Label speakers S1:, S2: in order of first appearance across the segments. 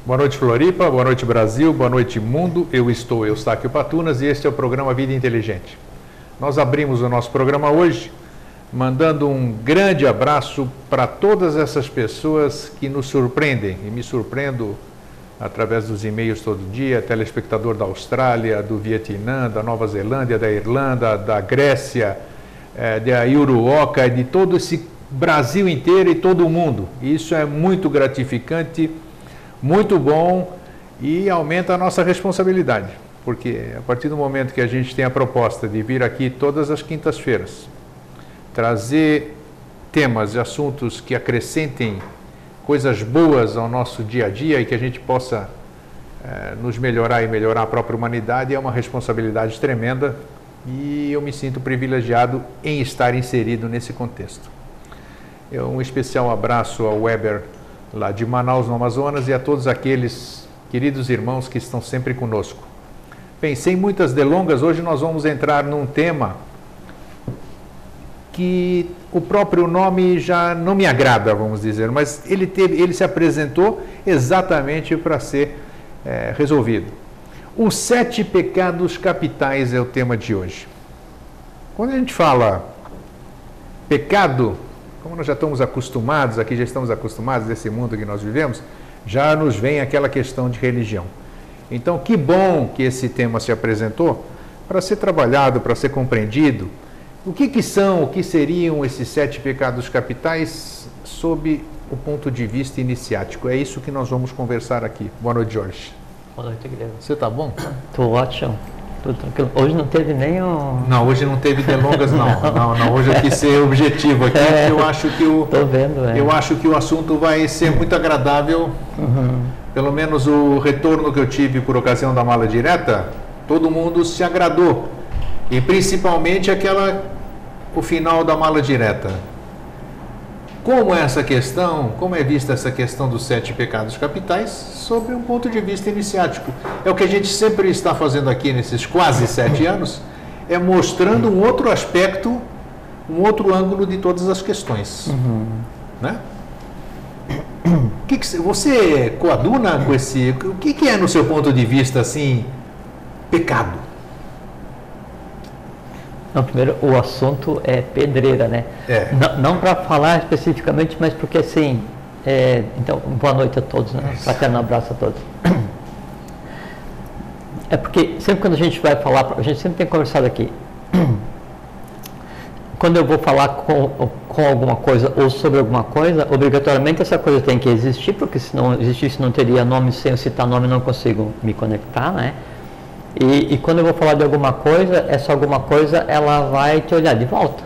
S1: Boa noite, Floripa, boa noite, Brasil, boa noite, mundo. Eu estou Eustáquio Patunas e este é o programa Vida Inteligente. Nós abrimos o nosso programa hoje mandando um grande abraço para todas essas pessoas que nos surpreendem, e me surpreendo através dos e-mails todo dia, telespectador da Austrália, do Vietnã, da Nova Zelândia, da Irlanda, da Grécia, da Iuruoca, de todo esse Brasil inteiro e todo o mundo. Isso é muito gratificante, muito bom e aumenta a nossa responsabilidade, porque a partir do momento que a gente tem a proposta de vir aqui todas as quintas-feiras, trazer temas e assuntos que acrescentem coisas boas ao nosso dia a dia e que a gente possa nos melhorar e melhorar a própria humanidade, é uma responsabilidade tremenda e eu me sinto privilegiado em estar inserido nesse contexto. Um especial abraço ao Weber lá de Manaus, no Amazonas, e a todos aqueles queridos irmãos que estão sempre conosco. Bem, sem muitas delongas, hoje nós vamos entrar num tema que o próprio nome já não me agrada, vamos dizer, mas ele se apresentou exatamente para ser resolvido. Os 7 pecados capitais é o tema de hoje. Quando a gente fala pecado, como nós já estamos acostumados, aqui já estamos acostumados desse mundo que nós vivemos, já nos vem aquela questão de religião. Então, que bom que esse tema se apresentou para ser trabalhado, para ser compreendido. O que seriam esses 7 pecados capitais sob o ponto de vista iniciático? É isso que nós vamos conversar aqui. Boa noite, Jorge.
S2: Boa noite, Guilherme.
S1: Você está bom?
S2: Estou ótimo. Tudo tranquilo. Hoje não teve nem um...
S1: Não, hoje não teve delongas, não. Hoje eu quis ser objetivo aqui, porque eu acho que
S2: Tô vendo,
S1: eu acho que o assunto vai ser muito agradável. Pelo menos o retorno que eu tive por ocasião da mala direta, todo mundo se agradou. E principalmente o final da mala direta. Como é vista essa questão dos 7 pecados capitais sob um ponto de vista iniciático? É o que a gente sempre está fazendo aqui nesses quase 7 anos, é mostrando um outro aspecto, um outro ângulo de todas as questões. Né? Você coaduna com esse... O que é, no seu ponto de vista, assim, pecado?
S2: Não, primeiro, o assunto é pedreira, né? Não para falar especificamente, mas porque assim... então, boa noite a todos, né? Fraterno abraço a todos. É porque sempre quando a gente vai falar, a gente sempre tem conversado aqui. Quando eu vou falar com alguma coisa ou sobre alguma coisa, obrigatoriamente essa coisa tem que existir, porque se não existisse não teria nome, sem eu citar nome não consigo me conectar, né? E quando eu vou falar de alguma coisa, essa alguma coisa ela vai te olhar de volta.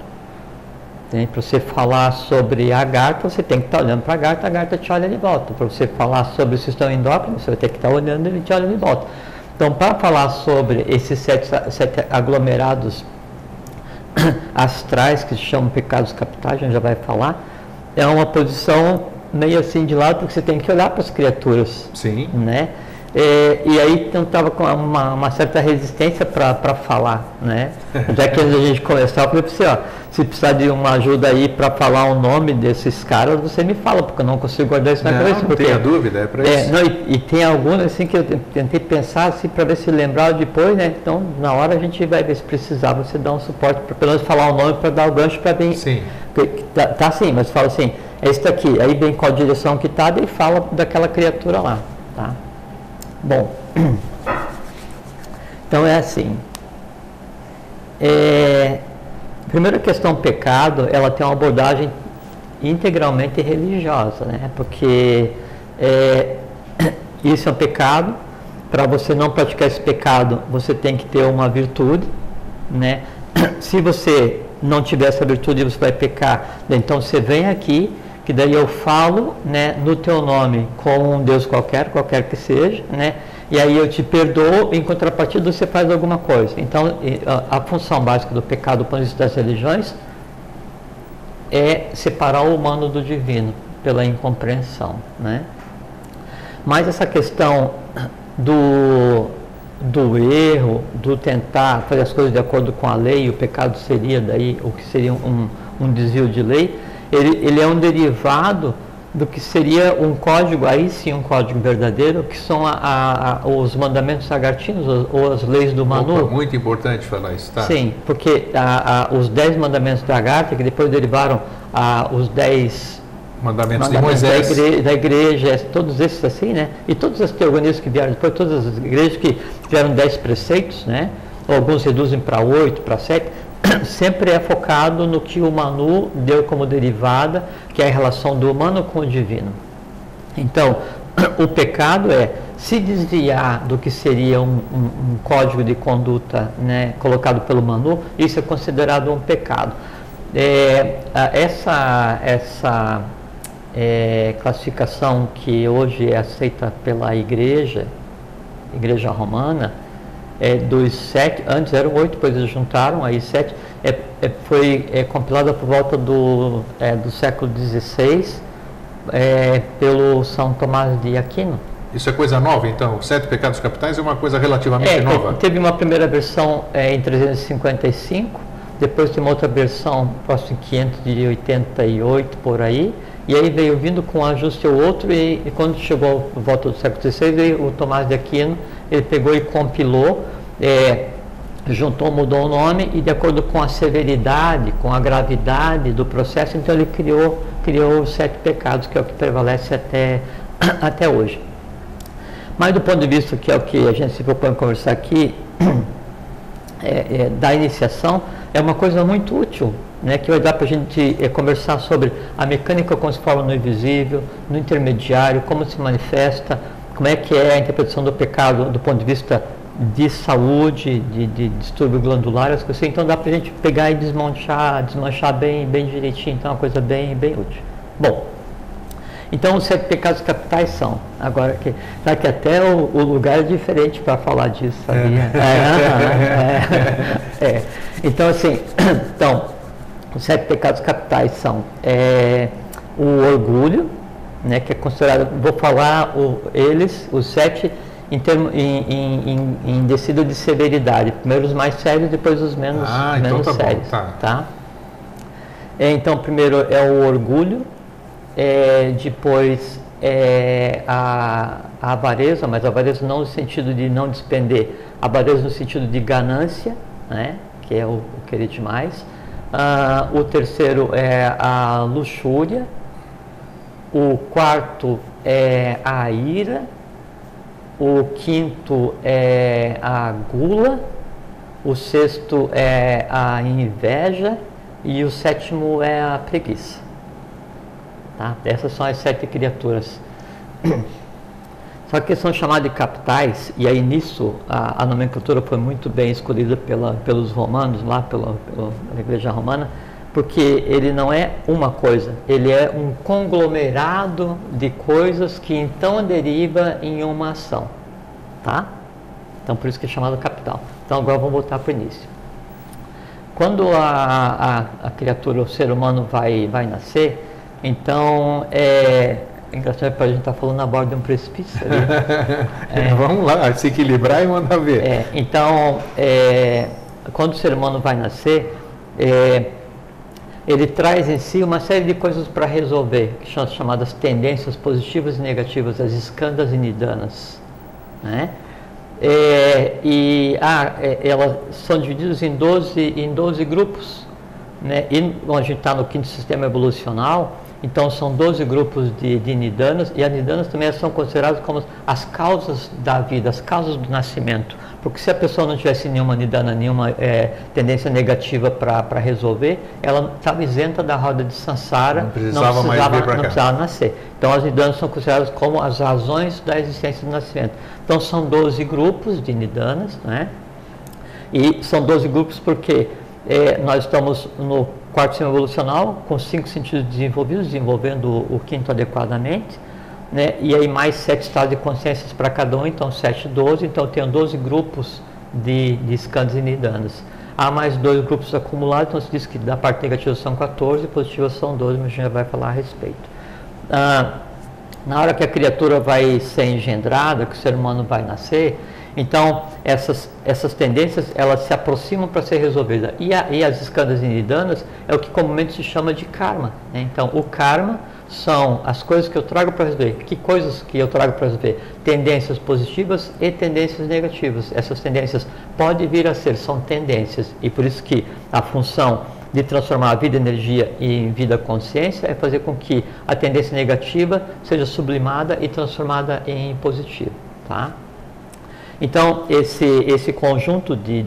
S2: Para você falar sobre a garta, você tem que estar olhando para a garta te olha de volta. Para você falar sobre o sistema endócrino, você vai ter que estar olhando e ele te olha de volta. Então, para falar sobre esses 7 aglomerados astrais, que se chamam pecados capitais, a gente já vai falar, é uma posição meio assim de lado, porque você tem que olhar para as criaturas.
S1: Sim.
S2: Né? E aí então estava com uma certa resistência para falar, né? Já que antes da gente começar, eu falei para você, se precisar de uma ajuda aí para falar o nome desses caras, você me fala, porque eu não consigo guardar isso na cabeça.
S1: Não tenha dúvida, é para isso.
S2: E tem alguns assim que eu tentei pensar assim, para ver se lembrava depois, né? Então, na hora a gente vai ver se precisar, você dá um suporte, para pelo menos falar o nome, para dar o gancho para bem...
S1: Sim.
S2: Tá assim, mas fala assim, é isso aqui, aí vem qual direção que está, e fala daquela criatura lá, tá? Bom, então é assim, primeira questão pecado, ela tem uma abordagem integralmente religiosa, né? Porque isso é um pecado, para você não praticar esse pecado, você tem que ter uma virtude, né? Se você não tiver essa virtude, você vai pecar, então você vem aqui, que daí eu falo, né, no teu nome com um Deus qualquer que seja, né, e aí eu te perdoo, em contrapartida você faz alguma coisa. Então, a função básica do pecado, do ponto de vista das religiões, é separar o humano do divino, pela incompreensão, né. Mas essa questão do erro, do tentar fazer as coisas de acordo com a lei, o pecado seria daí, o que seria um desvio de lei, ele é um derivado do que seria um código, aí sim um código verdadeiro, que são os mandamentos sagartinos, ou as leis do Manu.
S1: Opa, muito importante falar isso, tá?
S2: Sim, porque os 10 mandamentos da Agartha, que depois derivaram os 10
S1: mandamentos de Moisés,
S2: da igreja, todos esses assim, né? E todas as teogonias que vieram depois, todas as igrejas que tiveram 10 preceitos, né? Alguns reduzem para 8, para 7, sempre é focado no que o Manu deu como derivada, que é a relação do humano com o divino. Então, o pecado é se desviar do que seria um código de conduta, né, colocado pelo Manu, isso é considerado um pecado. Essa classificação que hoje é aceita pela Igreja Romana, dos 7, antes eram 8, depois eles juntaram, aí 7, foi compilada por volta do século XVI pelo São Tomás de Aquino.
S1: Isso é coisa nova, então? Os 7 pecados capitais é uma coisa relativamente nova?
S2: Teve uma primeira versão em 355, depois tem uma outra versão próximo em 588, por aí, e aí veio vindo com um ajuste ou outro, e quando chegou por volta do século XVI, veio o Tomás de Aquino, ele pegou e compilou, juntou, mudou o nome, e de acordo com a severidade, com a gravidade do processo, então ele criou os 7 pecados, que é o que prevalece até hoje. Mas do ponto de vista que é o que a gente se propõe conversar aqui, da iniciação, é uma coisa muito útil, né, que vai dar para a gente conversar sobre a mecânica como se forma no invisível, no intermediário, como se manifesta, como é que é a interpretação do pecado do ponto de vista de saúde, de distúrbio glandular, as coisas assim. Então dá para a gente pegar e desmanchar bem direitinho, então é uma coisa bem útil. Bom, então os 7 pecados capitais são, agora que até o lugar é diferente para falar disso, sabia? Então assim, os 7 pecados capitais são o orgulho, né, que é considerado, vou falar os 7 em descida de severidade, primeiro os mais sérios, depois os menos sérios.
S1: Bom,
S2: tá? Então primeiro é o orgulho, depois a avareza, mas a avareza não no sentido de não despender, a avareza no sentido de ganância, né, que é o querer demais. O terceiro é a luxúria, o quarto é a ira, o quinto é a gula, o sexto é a inveja e o sétimo é a preguiça. Tá? Essas são as 7 criaturas. Só que são chamadas de capitais, e aí nisso a nomenclatura foi muito bem escolhida pelos romanos, lá pela Igreja Romana, porque ele não é uma coisa, ele é um conglomerado de coisas que então deriva em uma ação. Tá? Então por isso que é chamado capital. Então agora vamos voltar para o início. Quando a criatura, o ser humano vai nascer, então engraçado para a gente estar falando na borda de um precipício ali.
S1: Vamos lá, se equilibrar e mandar ver.
S2: Então, quando o ser humano vai nascer, ele traz em si uma série de coisas para resolver, que são as chamadas tendências positivas e negativas, as skandhas e nidanas, né? Elas são divididas em 12 grupos, né? E a gente está no 5º sistema evolucional, então são 12 grupos de nidanas, e as nidanas também são consideradas como as causas da vida, as causas do nascimento, porque se a pessoa não tivesse nenhuma nidana, nenhuma tendência negativa para resolver, ela estava isenta da roda de Sansara, não precisava nascer. Então as nidanas são consideradas como as razões da existência do nascimento. Então são 12 grupos de nidanas, né? E são 12 grupos porque nós estamos no 4º sistema evolucional, com 5 sentidos desenvolvidos, desenvolvendo o 5º adequadamente, né? E aí mais 7 estados de consciências para cada um, então 7, 12, então eu tenho 12 grupos de skandhas e nidanas. Há mais 2 grupos acumulados, então se diz que da parte negativa são 14, positivas são 12, mas a gente já vai falar a respeito. Na hora que a criatura vai ser engendrada, que o ser humano vai nascer, então essas tendências elas se aproximam para ser resolvidas, e as skandhas e nidanas é o que comumente se chama de karma, né? Então o karma são as coisas que eu trago para resolver. Que coisas que eu trago para resolver? Tendências positivas e tendências negativas. Essas tendências podem vir a ser, são tendências, e por isso que a função de transformar a vida energia em vida consciência é fazer com que a tendência negativa seja sublimada e transformada em positiva, tá? Então, esse conjunto de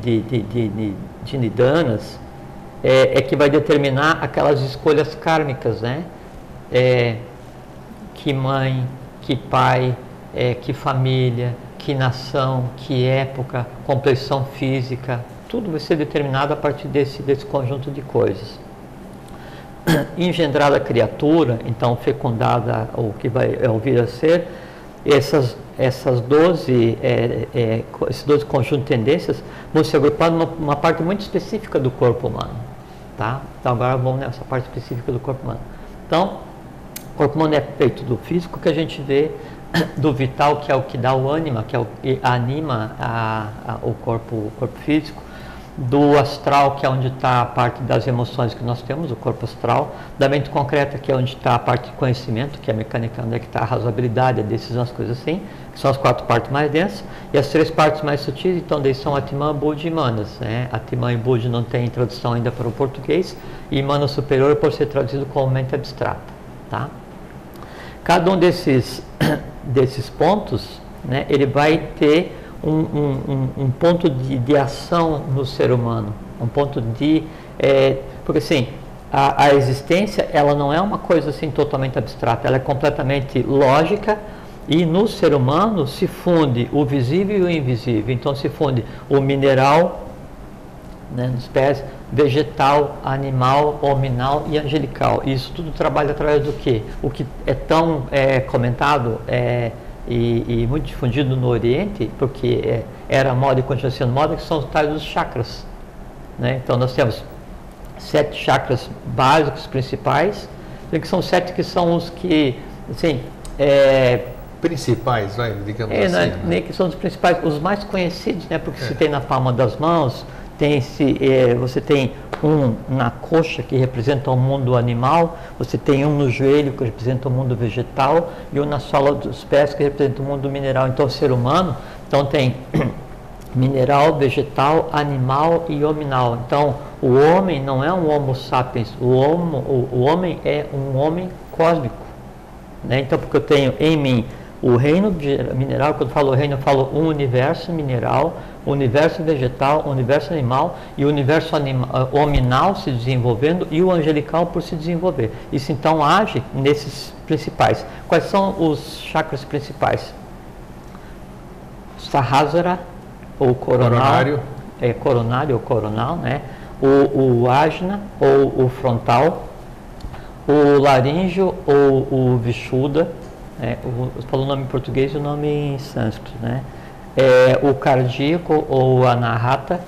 S2: nidanas é que vai determinar aquelas escolhas kármicas, né? Que mãe, que pai, que família, que nação, que época, complexão física, tudo vai ser determinado a partir desse conjunto de coisas. Engendrada a criatura, então fecundada, o que vai vir a ser, esses 12 conjuntos de tendências vão se agrupar numa parte muito específica do corpo humano. Tá? Então agora vamos nessa parte específica do corpo humano. Então, o corpo humano é feito do físico que a gente vê, do vital, que é o que dá o ânima, que é o que anima o corpo físico, do astral, que é onde está a parte das emoções que nós temos, o corpo astral, da mente concreta, que é onde está a parte de conhecimento, que é a mecânica, onde é que está a razoabilidade, a decisão, as coisas assim, que são as 4 partes mais densas, e as 3 partes mais sutis, então daí são Atman, Buddhi e Manas, né? Atman e Buddhi não tem tradução ainda para o português, e Mana superior por ser traduzido como mente abstrata, tá? Cada um desses pontos, né, ele vai ter um ponto de ação no ser humano, um ponto porque assim, a existência, ela não é uma coisa assim totalmente abstrata, ela é completamente lógica, e no ser humano se funde o visível e o invisível. Então se funde o mineral, né, nos pés, vegetal, animal, hominal e angelical. E isso tudo trabalha através do quê? O que é tão comentado e muito difundido no Oriente, porque era moda e continua sendo moda, que são os tais dos chakras, né? Então nós temos 7 chakras básicos principais, que são 7 que são os que, assim,
S1: principais, digamos assim.
S2: Nem que são os principais, os mais conhecidos, né? Porque se tem na palma das mãos, você tem um na coxa, que representa o mundo animal, você tem um no joelho, que representa o mundo vegetal, e um na sola dos pés, que representa o mundo mineral. Então o ser humano tem mineral, vegetal, animal e hominal. Então o homem não é um homo sapiens, o homem é um homem cósmico, né? Então, porque eu tenho em mim o reino mineral, quando eu falo reino, eu falo o universo mineral, o universo vegetal, o universo animal, e o universo hominal se desenvolvendo e o angelical por se desenvolver. Isso então age nesses principais. Quais são os chakras principais? Sahasrara, ou coronário, coronário ou coronal, né? O ajna, ou o frontal, o laríngeo, ou o vishuddha, eu falo o nome em português e o nome em sânscrito, né? O cardíaco, ou anahata,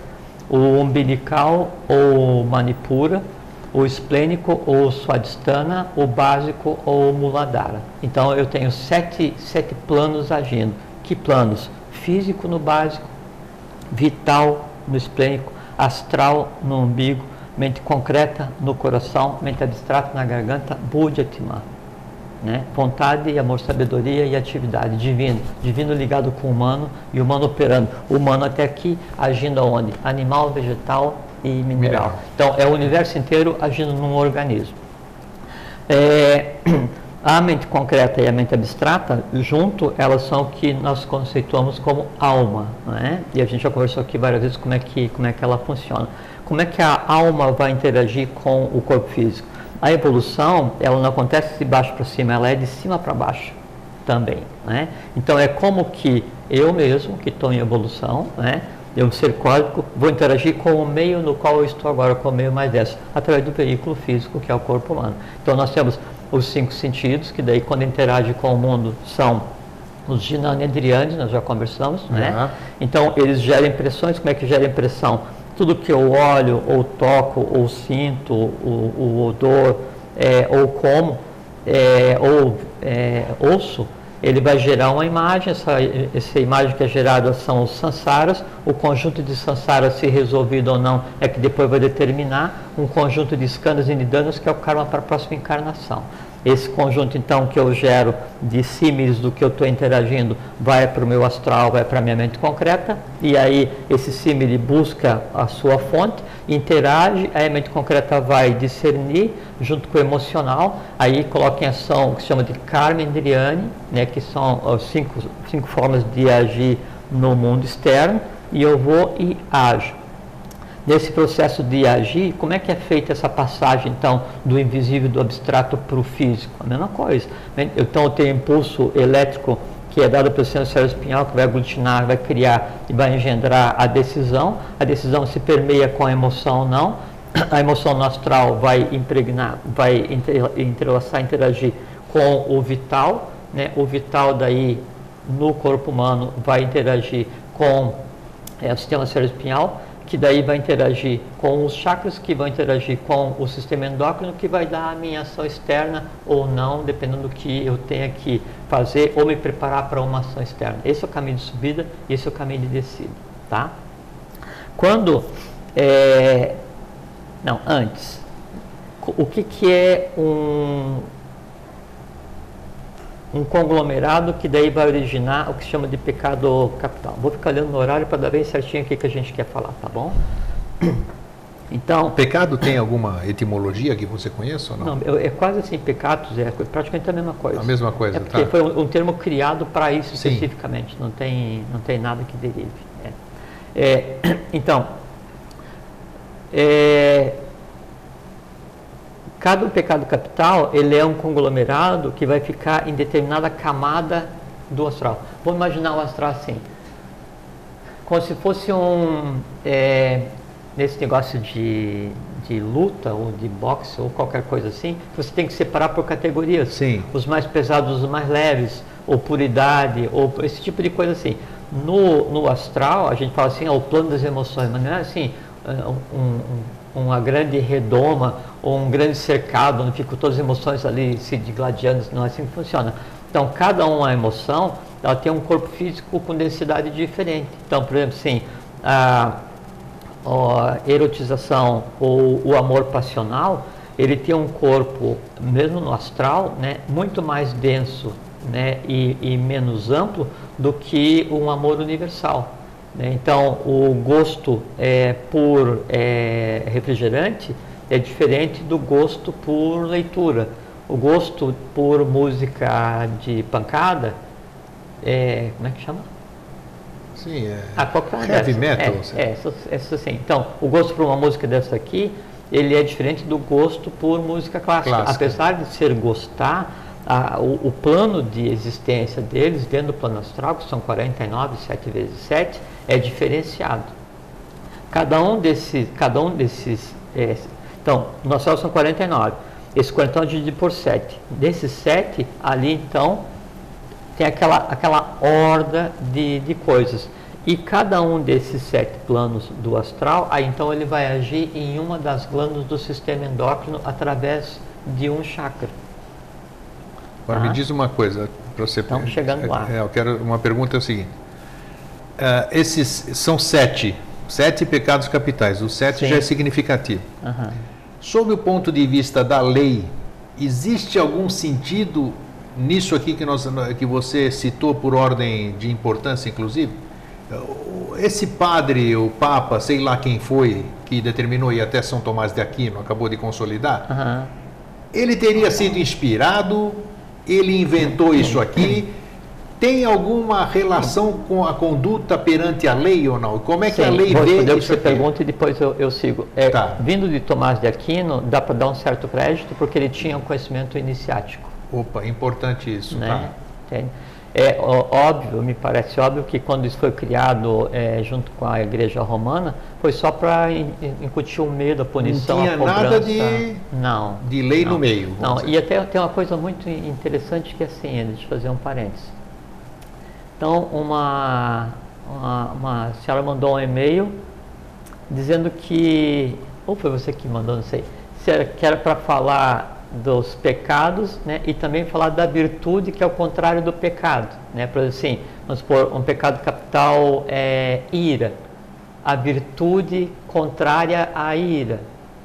S2: o umbilical, ou manipura, o esplênico, ou swadhisthana, o básico, ou muladhara. Então eu tenho 7 planos agindo. Que planos? Físico no básico, vital no esplênico, astral no umbigo, mente concreta no coração, mente abstrata na garganta, Buddhi Atman, né? Vontade, amor, sabedoria e atividade, divino ligado com o humano, e o humano operando, o humano até aqui agindo aonde? Animal, vegetal e mineral. Então é o universo inteiro agindo num organismo. A mente concreta e a mente abstrata, junto, elas são o que nós conceituamos como alma, né? E a gente já conversou aqui várias vezes como é que ela funciona. Como é que a alma vai interagir com o corpo físico? A evolução, ela não acontece de baixo para cima, ela é de cima para baixo também, né? Então é como que eu mesmo, que estou em evolução, né? Eu, ser cósmico, vou interagir com o meio no qual eu estou agora, com o meio mais denso, através do veículo físico, que é o corpo humano. Então nós temos os 5 sentidos, que daí quando interage com o mundo são os ginanendriyanas, nós já conversamos, né? Então eles geram impressões. Como é que gera impressão? Tudo que eu olho, ou toco, ou sinto, o odor, ou como, ou ouço, ele vai gerar uma imagem. Essa imagem que é gerada são os sansaras. O conjunto de sansaras, se resolvido ou não, é que depois vai determinar um conjunto de skandhas e nidanas, que é o karma para a próxima encarnação. Esse conjunto, então, que eu gero de símiles do que eu estou interagindo, vai para o meu astral, vai para a minha mente concreta, e aí esse símile busca a sua fonte, interage, aí a mente concreta vai discernir, junto com o emocional, aí coloca em ação o que se chama de karma indriani, né, que são as cinco formas de agir no mundo externo, e eu vou e ajo. Nesse processo de agir, como é que é feita essa passagem, então, do invisível, do abstrato para o físico? A mesma coisa. Então, eu tenho impulso elétrico que é dado pelo centro cerebroespinhal, que vai aglutinar, vai criar e vai engendrar a decisão se permeia com a emoção ou não. A emoção no astral vai impregnar, vai entrelaçar, interagir com o vital, né? O vital daí, no corpo humano, vai interagir com o sistema cerebroespinhal, que daí vai interagir com os chakras, que vão interagir com o sistema endócrino, que vai dar a minha ação externa ou não, dependendo do que eu tenha que fazer ou me preparar para uma ação externa. Esse é o caminho de subida, esse é o caminho de descida, tá? Quando, antes, o que é um conglomerado que daí vai originar o que se chama de pecado capital? Vou ficar olhando no horário para dar bem certinho o que a gente quer falar, tá bom? Então,
S1: pecado tem alguma etimologia que você conheça ou não?
S2: Não, é quase assim, pecados é praticamente a mesma coisa.
S1: A mesma coisa,
S2: é porque foi um termo criado para isso. Sim. Especificamente, não tem nada que derive. Então, cada pecado capital, ele é um conglomerado que vai ficar em determinada camada do astral. Vamos imaginar o astral assim, como se fosse nesse negócio de luta, ou de boxe, ou qualquer coisa assim, você tem que separar por categorias.
S1: Sim.
S2: Os mais pesados, os mais leves, ou por idade, ou esse tipo de coisa assim. No astral, a gente fala assim, o plano das emoções, mas não é assim, uma grande redoma ou um grande cercado, onde ficam todas as emoções ali se digladiando, não é assim que funciona. Então, cada uma emoção, ela tem um corpo físico com densidade diferente. Então, por exemplo, assim, a erotização ou o amor passional, ele tem um corpo, mesmo no astral, né, muito mais denso, né, e menos amplo do que um amor universal. Então, o gosto por refrigerante é diferente do gosto por leitura. O gosto por música de pancada como é que chama?
S1: Sim,
S2: heavy
S1: metal.
S2: Essa assim. Então, o gosto por uma música dessa aqui, ele é diferente do gosto por música clássica. Apesar de ser gostar, o plano de existência deles, dentro do plano astral, que são 49, 7 vezes 7, é diferenciado. Cada um desses então, no astral são 49. Esse 49 é dividido por 7. Desses 7, ali então, tem aquela horda de coisas. E cada um desses 7 planos do astral, aí então ele vai agir em uma das glândulas do sistema endócrino através de um chakra.
S1: Agora me diz uma coisa para você.
S2: Estamos chegando lá.
S1: Eu quero uma pergunta é o seguinte. Esses são 7 pecados capitais. O 7 já é significativo. Sob o ponto de vista da lei, existe algum sentido nisso aqui que você citou por ordem de importância, inclusive? Esse padre, o Papa, sei lá quem foi, que determinou, e até São Tomás de Aquino acabou de consolidar, ele teria sido inspirado, ele inventou isso aqui, tem alguma relação com a conduta perante a lei ou não? Como é que a lei vê isso?
S2: Você pergunta e depois eu sigo. Vindo de Tomás de Aquino, dá para dar um certo crédito, porque ele tinha um conhecimento iniciático.
S1: Opa, importante isso,
S2: né? É óbvio, me parece óbvio que quando isso foi criado junto com a Igreja Romana, foi só para incutir o medo, a punição,
S1: não tinha
S2: a cobrança.
S1: Nada de lei no meio.
S2: Não, e até tem uma coisa muito interessante que é assim, deixa eu fazer um parênteses. Então, uma senhora mandou um e-mail dizendo que, ou foi você que mandou, não sei, que era para falar dos pecados, né, e também falar da virtude, que é o contrário do pecado, né? Por exemplo, assim, vamos supor, um pecado capital é ira, a virtude contrária à ira,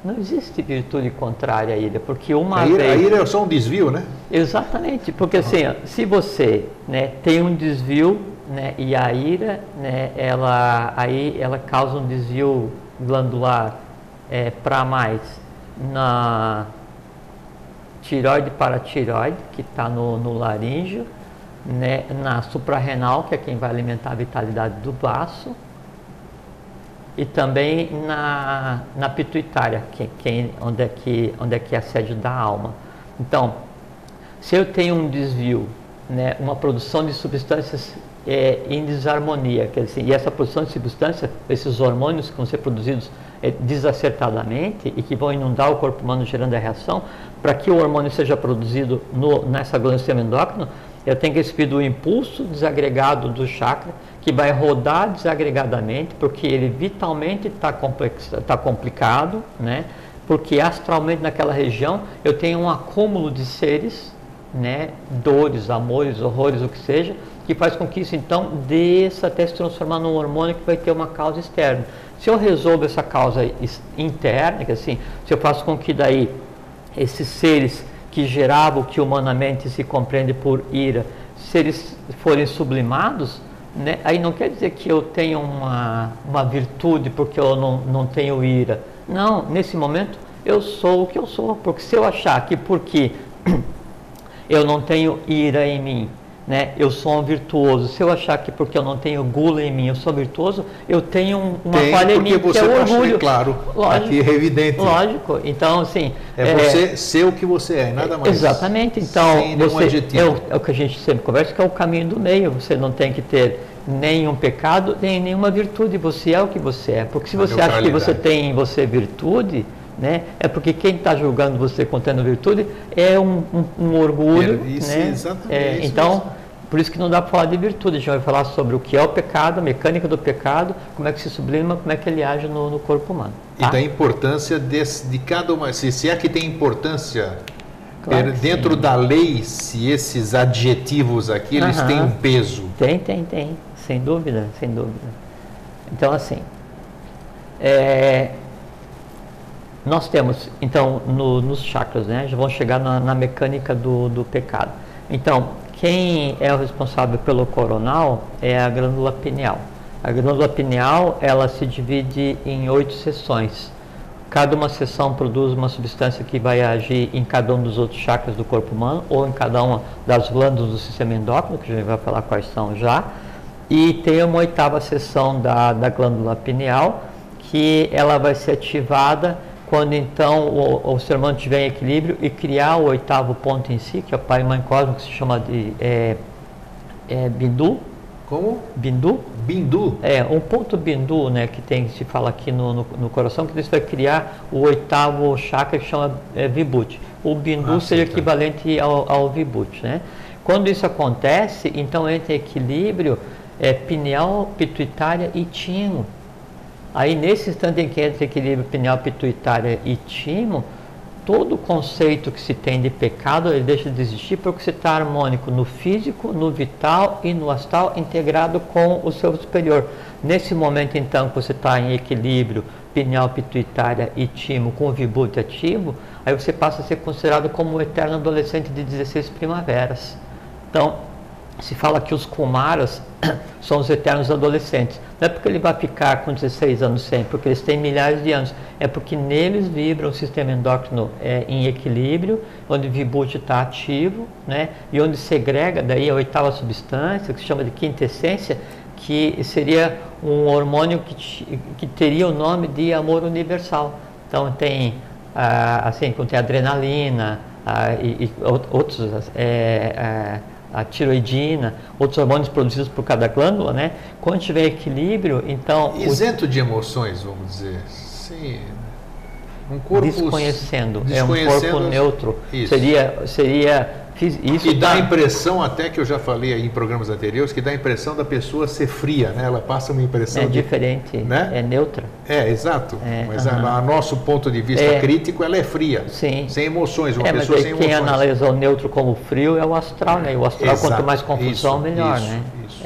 S2: Não existe virtude contrária à ira, porque
S1: a ira é só um desvio, né?
S2: Exatamente, porque assim, ó, se você, né, tem um desvio, né, e a ira, né, ela causa um desvio glandular para mais na tireoide paratireoide, que está no laríngeo, né, na suprarrenal, que é quem vai alimentar a vitalidade do baço, e também na pituitária, onde é que é a sede da alma. Então, se eu tenho um desvio, né, uma produção de substâncias em desarmonia, quer dizer, e essa produção de substâncias, esses hormônios que vão ser produzidos desacertadamente e que vão inundar o corpo humano gerando a reação, para que o hormônio seja produzido nessa glândula do sistema endócrino, eu tenho que receber o impulso desagregado do chakra, que vai rodar desagregadamente, porque ele vitalmente está complicado, né? Porque astralmente naquela região eu tenho um acúmulo de seres, né? Dores, amores, horrores, o que seja, que faz com que isso então desça até se transformar num hormônio que vai ter uma causa externa. Se eu resolvo essa causa interna, que assim, se eu faço com que daí esses seres que geravam o que humanamente se compreende por ira, se eles forem sublimados, né, aí não quer dizer que eu tenho uma virtude porque eu não tenho ira. Não, nesse momento eu sou o que eu sou, porque se eu achar que porque eu não tenho ira em mim, né, eu sou um virtuoso, se eu achar que porque eu não tenho gula em mim eu sou virtuoso, eu tenho uma falha em mim, que é o orgulho.
S1: Claro, lógico, aqui é evidente.
S2: Lógico, então assim...
S1: você ser o que você é, nada mais.
S2: Exatamente, então é o que a gente sempre conversa, que é o caminho do meio. Você não tem que ter nenhum pecado, nem nenhuma virtude, você é o que você é. Porque se você acha que você tem em você virtude, né, é porque quem está julgando você contendo virtude é um orgulho.
S1: Isso,
S2: né?
S1: Exatamente.
S2: Então, por isso que não dá para falar de virtude. A gente vai falar sobre o que é o pecado, a mecânica do pecado, como é que se sublima, como é que ele age no corpo humano. Tá?
S1: E da importância de cada uma, se é que tem importância,
S2: claro
S1: dentro
S2: sim.
S1: da lei, se esses adjetivos aqui, eles têm um peso.
S2: Tem, sem dúvida, sem dúvida. Então, assim, nós temos, então, nos chakras, né, já vão chegar na mecânica do pecado. Então, quem é o responsável pelo coronal é a glândula pineal. A glândula pineal, ela se divide em 8 seções. Cada uma seção produz uma substância que vai agir em cada um dos outros chakras do corpo humano, ou em cada uma das glândulas do sistema endócrino, que a gente vai falar quais são já. E tem uma 8ª seção da glândula pineal, que ela vai ser ativada quando então o ser humano estiver em equilíbrio e criar o 8º ponto em si, que é o Pai e Mãe Cósmico, que se chama de Bindu.
S1: Como?
S2: Bindu.
S1: Bindu?
S2: Um ponto Bindu, né, que se fala aqui no coração, que isso vai criar o 8º chakra, que chama Vibhuti. O Bindu seria equivalente ao Vibhuti, né? Quando isso acontece, então entra em equilíbrio pineal, pituitária e timo. Aí, nesse instante em que entra equilíbrio pineal, pituitária e timo, todo o conceito que se tem de pecado, ele deixa de existir, porque você está harmônico no físico, no vital e no astral, integrado com o seu superior. Nesse momento, então, que você está em equilíbrio pineal, pituitária e timo, com o vibhuti ativo, aí você passa a ser considerado como um eterno adolescente de 16 primaveras. Então, se fala que os Kumaras são os eternos adolescentes. Não é porque ele vai ficar com 16 anos sempre, porque eles têm milhares de anos. É porque neles vibra o sistema endócrino em equilíbrio, onde o Vibhuti está ativo, né? E onde segrega daí a 8ª substância, que se chama de quintessência, que seria um hormônio que teria o nome de amor universal. Então tem, assim, tem adrenalina e outros... a tiroidina, outros hormônios produzidos por cada glândula, né? Quando tiver equilíbrio, então...
S1: Isento de emoções, vamos dizer. Sim. Um corpo...
S2: Desconhecendo. É um corpo neutro.
S1: Isso.
S2: Seria isso.
S1: E dá a impressão, até que eu já falei aí em programas anteriores, que dá a impressão da pessoa ser fria, né? Ela passa uma impressão
S2: diferente,
S1: né?
S2: É neutra.
S1: Exato. Mas a nosso ponto de vista crítico, ela é fria.
S2: Sim.
S1: Sem emoções, uma pessoa sem emoções.
S2: Quem analisa o neutro como frio é o astral, né? E o astral,
S1: Exato.
S2: Quanto mais confusão, melhor, né?
S1: Isso.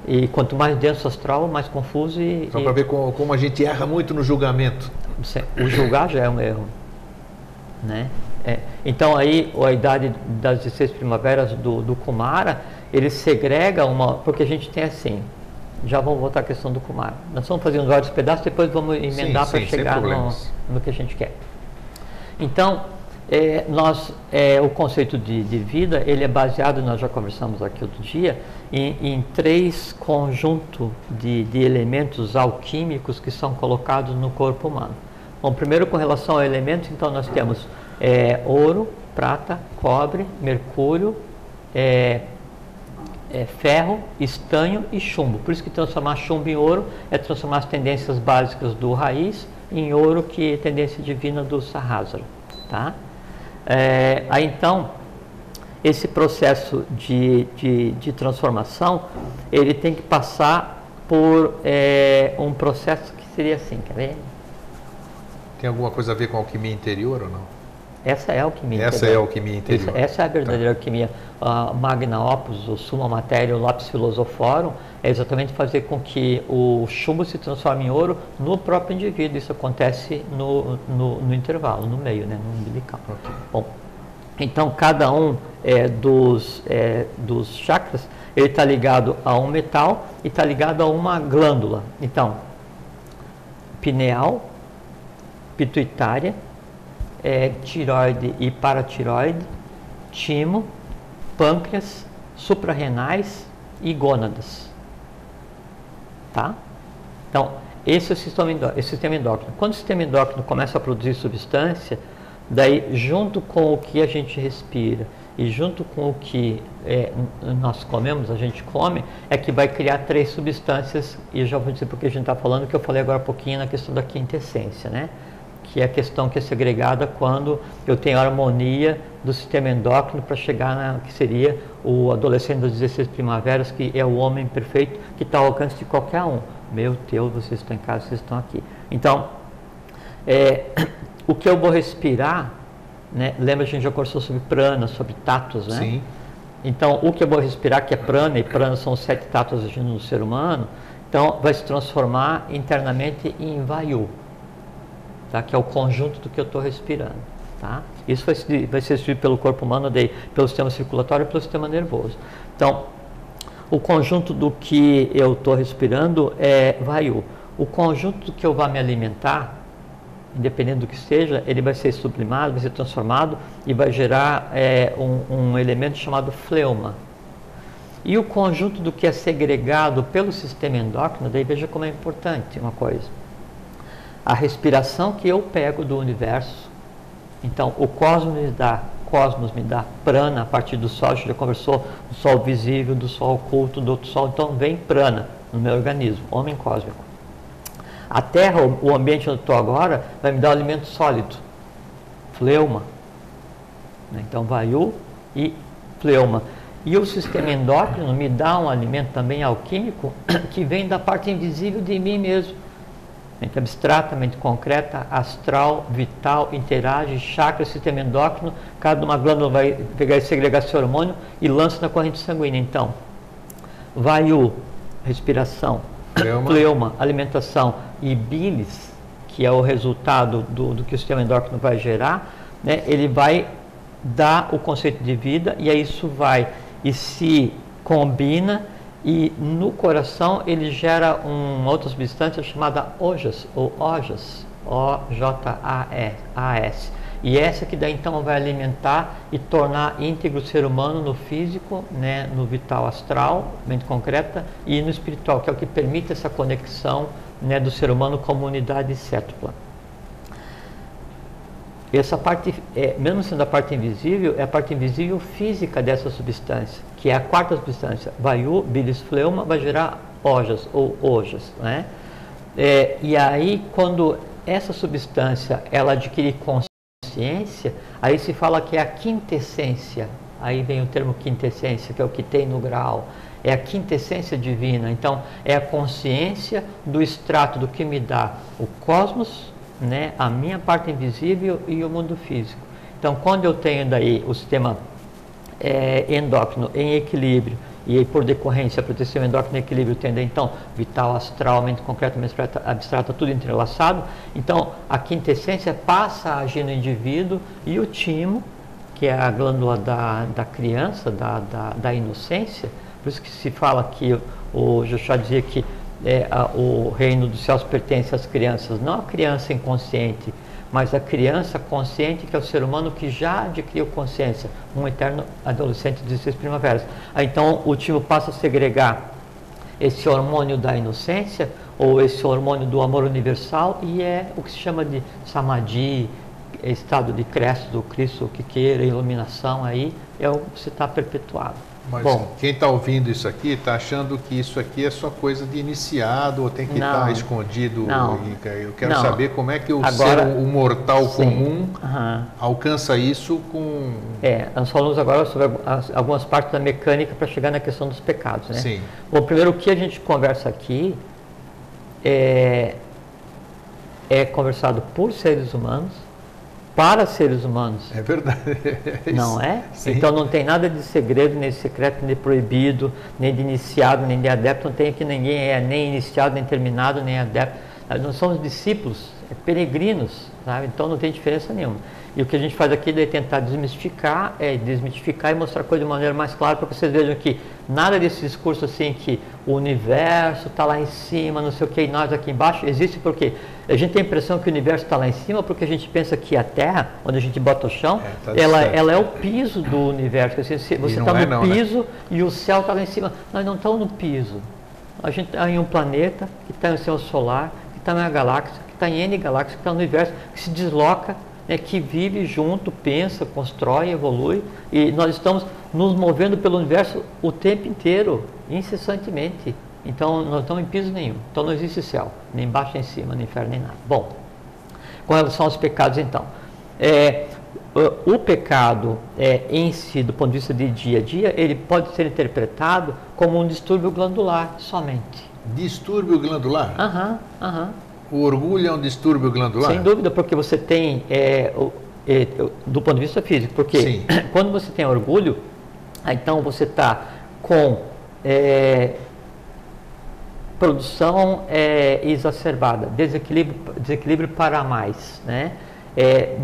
S2: E quanto mais denso o astral, mais confuso
S1: Só para ver como a gente erra muito no julgamento.
S2: O julgar já é um erro, né? Então aí a idade das 16 primaveras do Kumara, ele segrega porque a gente tem assim, já vamos voltar à questão do Kumara. Nós estamos fazendo vários pedaços, depois vamos emendar para chegar no que a gente quer. Então, o conceito de vida, ele é baseado, nós já conversamos aqui outro dia, em 3 conjuntos de elementos alquímicos que são colocados no corpo humano. Bom, primeiro com relação a elementos, então nós temos ouro, prata, cobre, mercúrio, ferro, estanho e chumbo. Por isso que transformar chumbo em ouro é transformar as tendências básicas do raiz em ouro, que é tendência divina do Sahasrara, tá? Aí então, esse processo de transformação, ele tem que passar por um processo que seria assim, quer ver?
S1: Tem alguma coisa a ver com a alquimia interior ou não?
S2: Essa é a alquimia
S1: interior. Essa é a alquimia interior.
S2: Essa é a verdadeira alquimia. A Magna Opus, o Summa Materia, o Lapis Philosophorum, é exatamente fazer com que o chumbo se transforme em ouro no próprio indivíduo. Isso acontece no intervalo, no meio, né, no umbilical. Okay. Bom, então cada um dos chakras, ele está ligado a um metal e está ligado a uma glândula. Então, pineal, pituitária, tireoide e paratireoide, timo, pâncreas, suprarrenais e gônadas. Tá? Então, esse é o sistema endócrino. Quando o sistema endócrino começa a produzir substância, daí junto com o que a gente respira e junto com o que nós comemos, a gente come, é que vai criar 3 substâncias, e eu já vou dizer porque a gente está falando, que eu falei agora há pouquinho na questão da quinta essência, né? Que é a questão que é segregada quando eu tenho a harmonia do sistema endócrino para chegar que seria o adolescente das 16 primaveras, que é o homem perfeito, que está ao alcance de qualquer um. Meu Deus, vocês estão em casa, vocês estão aqui. Então, o que eu vou respirar, né? Lembra, a gente já conversou sobre prana, sobre tatos, né? Sim. Então, o que eu vou respirar, que é prana, e prana são os 7 tatos agindo no ser humano, então vai se transformar internamente em vayu. Tá? Que é o conjunto do que eu estou respirando. Tá? Isso vai ser distribuído pelo corpo humano, pelo sistema circulatório e pelo sistema nervoso. Então, o conjunto do que eu estou respirando é vayu. O conjunto do que eu vou me alimentar, independente do que seja, ele vai ser sublimado, vai ser transformado e vai gerar um elemento chamado fleuma. E o conjunto do que é segregado pelo sistema endócrino, daí veja como é importante uma coisa. A respiração que eu pego do universo, então o cosmos me dá prana a partir do sol, a gente já conversou do sol visível, do sol oculto, do outro sol, então vem prana no meu organismo, homem cósmico. A terra, o ambiente onde eu estou agora, vai me dar um alimento sólido, fleuma, então vayu e fleuma. E o sistema endócrino me dá um alimento também alquímico que vem da parte invisível de mim mesmo. Mente abstrata, mente concreta, astral, vital, interage, chakra, sistema endócrino, cada uma glândula vai pegar e segregar seu hormônio e lança na corrente sanguínea. Então, vayu, respiração, fleuma, alimentação e bilis, que é o resultado do que o sistema endócrino vai gerar, né, ele vai dar o conceito de vida, e aí isso vai e se combina, e no coração ele gera uma outra substância chamada ojas, ou ojas, O-J-A-S. E essa que daí então vai alimentar e tornar íntegro o ser humano no físico, né, no vital astral, mente concreta, e no espiritual, que é o que permite essa conexão, né, do ser humano como unidade sétupla. Essa parte, mesmo sendo a parte invisível, é a parte invisível física dessa substância, que é a quarta substância. Vayu, bilis, fleuma, vai gerar ojas, ou ojas, né? E aí, quando essa substância, ela adquire consciência, aí se fala que é a quintessência. Aí vem o termo quintessência, que é o que tem no grau. É a quintessência divina. Então, é a consciência do extrato do que me dá o cosmos, né, a minha parte invisível e o mundo físico. Então, quando eu tenho daí o sistema endócrino em equilíbrio e aí, por decorrência, a proteção endócrina e equilíbrio tende, então, vital, astral, mente concreta, mente abstrata, tudo entrelaçado. Então, a quintessência passa a agir no indivíduo e o timo, que é a glândula da criança, da inocência. Por isso que se fala que o Joshua dizia que o reino dos céus pertence às crianças, não a criança inconsciente, mas a criança consciente, que é o ser humano que já adquiriu consciência, um eterno adolescente de 16 primaveras. Então o timo passa a segregar esse hormônio da inocência, ou esse hormônio do amor universal, e é o que se chama de samadhi, estado de Cristo, do Cristo, o que queira, iluminação, aí é o que se está perpetuado.
S1: Mas bom, quem está ouvindo isso aqui está achando que isso aqui é só coisa de iniciado, ou tem que estar escondido.
S2: Não,
S1: eu quero saber como é que o mortal comum alcança isso com...
S2: nós falamos agora sobre algumas partes da mecânica para chegar na questão dos pecados, né?
S1: Sim.
S2: Bom, primeiro, o que a gente conversa aqui é conversado por seres humanos, para seres humanos.
S1: É verdade.
S2: Não é?
S1: Sim.
S2: Então não tem nada de segredo, nem de secreto, nem de proibido, nem de iniciado, nem de adepto. Não tem aqui ninguém nem iniciado, nem terminado, nem adepto. Nós somos discípulos, peregrinos, sabe? Então não tem diferença nenhuma. E o que a gente faz aqui é tentar desmistificar e mostrar a coisa de maneira mais clara, para que vocês vejam que nada desse discurso assim que o universo está lá em cima, não sei o que, e nós aqui embaixo, existe porque a gente tem a impressão que o universo está lá em cima, porque a gente pensa que a Terra, onde a gente bota o chão, ela é o piso do universo. Você está no piso, né? E o céu está lá em cima. Nós não estamos no piso. A gente está em um planeta que está no sistema solar, que está na galáxia, que está em N galáxias, que está no universo, que se desloca, que vive junto, pensa, constrói, evolui, e nós estamos nos movendo pelo universo o tempo inteiro, incessantemente. Então não estamos em piso nenhum. Então não existe céu, nem embaixo, nem em cima, nem inferno, nem nada. Bom, com relação aos pecados, então, o pecado em si, do ponto de vista de dia a dia, ele pode ser interpretado como um distúrbio glandular somente.
S1: Distúrbio glandular?
S2: Aham.
S1: O orgulho é um distúrbio glandular?
S2: Sem dúvida, porque você tem, do ponto de vista físico, porque
S1: Sim.
S2: Quando você tem orgulho, então você está com produção exacerbada, desequilíbrio para mais, né?